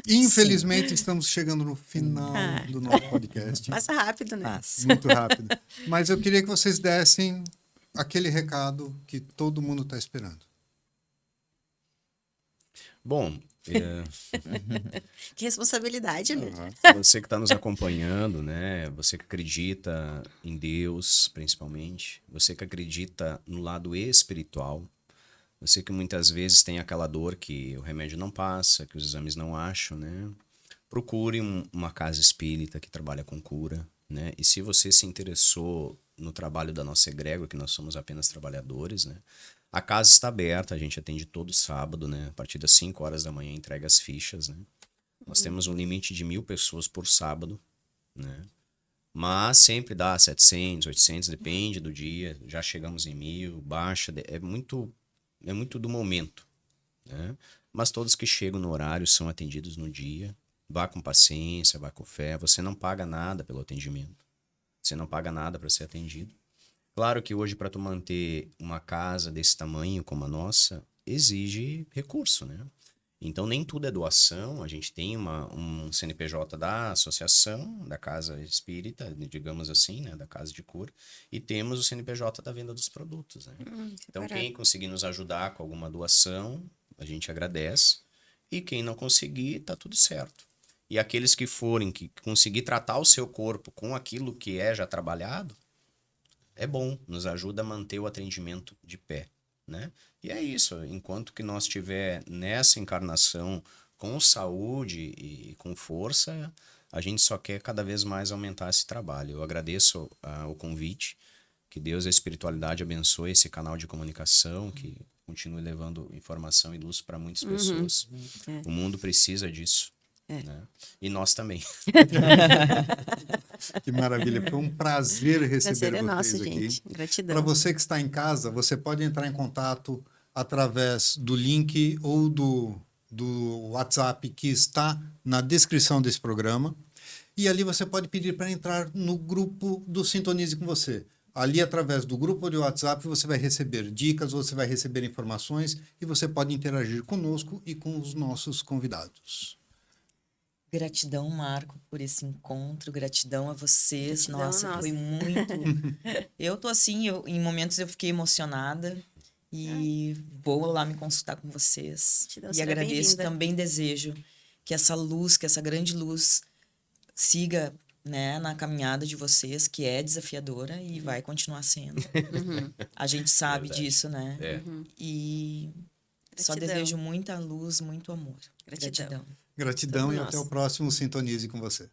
Infelizmente, estamos chegando no final do nosso podcast. Passa rápido, né? Passa. Muito rápido. Mas eu queria que vocês dessem aquele recado que todo mundo está esperando. Bom, Que responsabilidade, né? você que está nos acompanhando, né? Você que acredita em Deus, principalmente. Você que acredita no lado espiritual. Você que muitas vezes tem aquela dor que o remédio não passa, que os exames não acham, né? Procure uma casa espírita que trabalha com cura, né? E se você se interessou no trabalho da nossa egrégora, que nós somos apenas trabalhadores, né? A casa está aberta, a gente atende todo sábado, né? A partir das 5 horas da manhã entrega as fichas, né? Nós temos um limite de 1.000 pessoas por sábado, né? Mas sempre dá 700, 800, depende do dia. Já chegamos em 1.000, baixa, é muito do momento, né? Mas todos que chegam no horário são atendidos no dia. Vá com paciência, vá com fé. Você não paga nada pelo atendimento. Você não paga nada para ser atendido. Claro que hoje, para tu manter uma casa desse tamanho como a nossa, exige recurso, né? Então, nem tudo é doação. A gente tem um CNPJ da associação, da Casa Espírita, digamos assim, né? Da Casa de Cura. E temos o CNPJ da venda dos produtos, né? Então, quem conseguir nos ajudar com alguma doação, a gente agradece. E quem não conseguir, tá tudo certo. E aqueles que conseguir tratar o seu corpo com aquilo que é já trabalhado, é bom, nos ajuda a manter o atendimento de pé, né? E é isso, enquanto que nós estiver nessa encarnação com saúde e com força, a gente só quer cada vez mais aumentar esse trabalho. Eu agradeço o convite, que Deus e a espiritualidade abençoe esse canal de comunicação, que continue levando informação e luz para muitas pessoas. O mundo precisa disso. Né? E nós também. Que maravilha, foi um prazer receber Prazer é vocês nosso, aqui. gente. Gratidão. Para você que está em casa, você pode entrar em contato através do link ou do WhatsApp que está na descrição desse programa. E ali você pode pedir para entrar no grupo do Sintonize com você. Ali, através do grupo de WhatsApp, você vai receber dicas, você vai receber informações e você pode interagir conosco e com os nossos convidados. Gratidão, Marco, por esse encontro. Gratidão a vocês. Gratidão, Nossa, foi muito. Eu tô assim, em momentos eu fiquei emocionada e vou lá me consultar com vocês. Gratidão, E seja agradeço, bem-vinda. também desejo que essa luz, que essa grande luz siga, né, na caminhada de vocês, que é desafiadora e vai continuar sendo. A gente sabe Verdade. disso, né? É. E só Gratidão. desejo muita luz, muito amor. Gratidão. Gratidão e Todos até nós. o próximo Sintonize com você.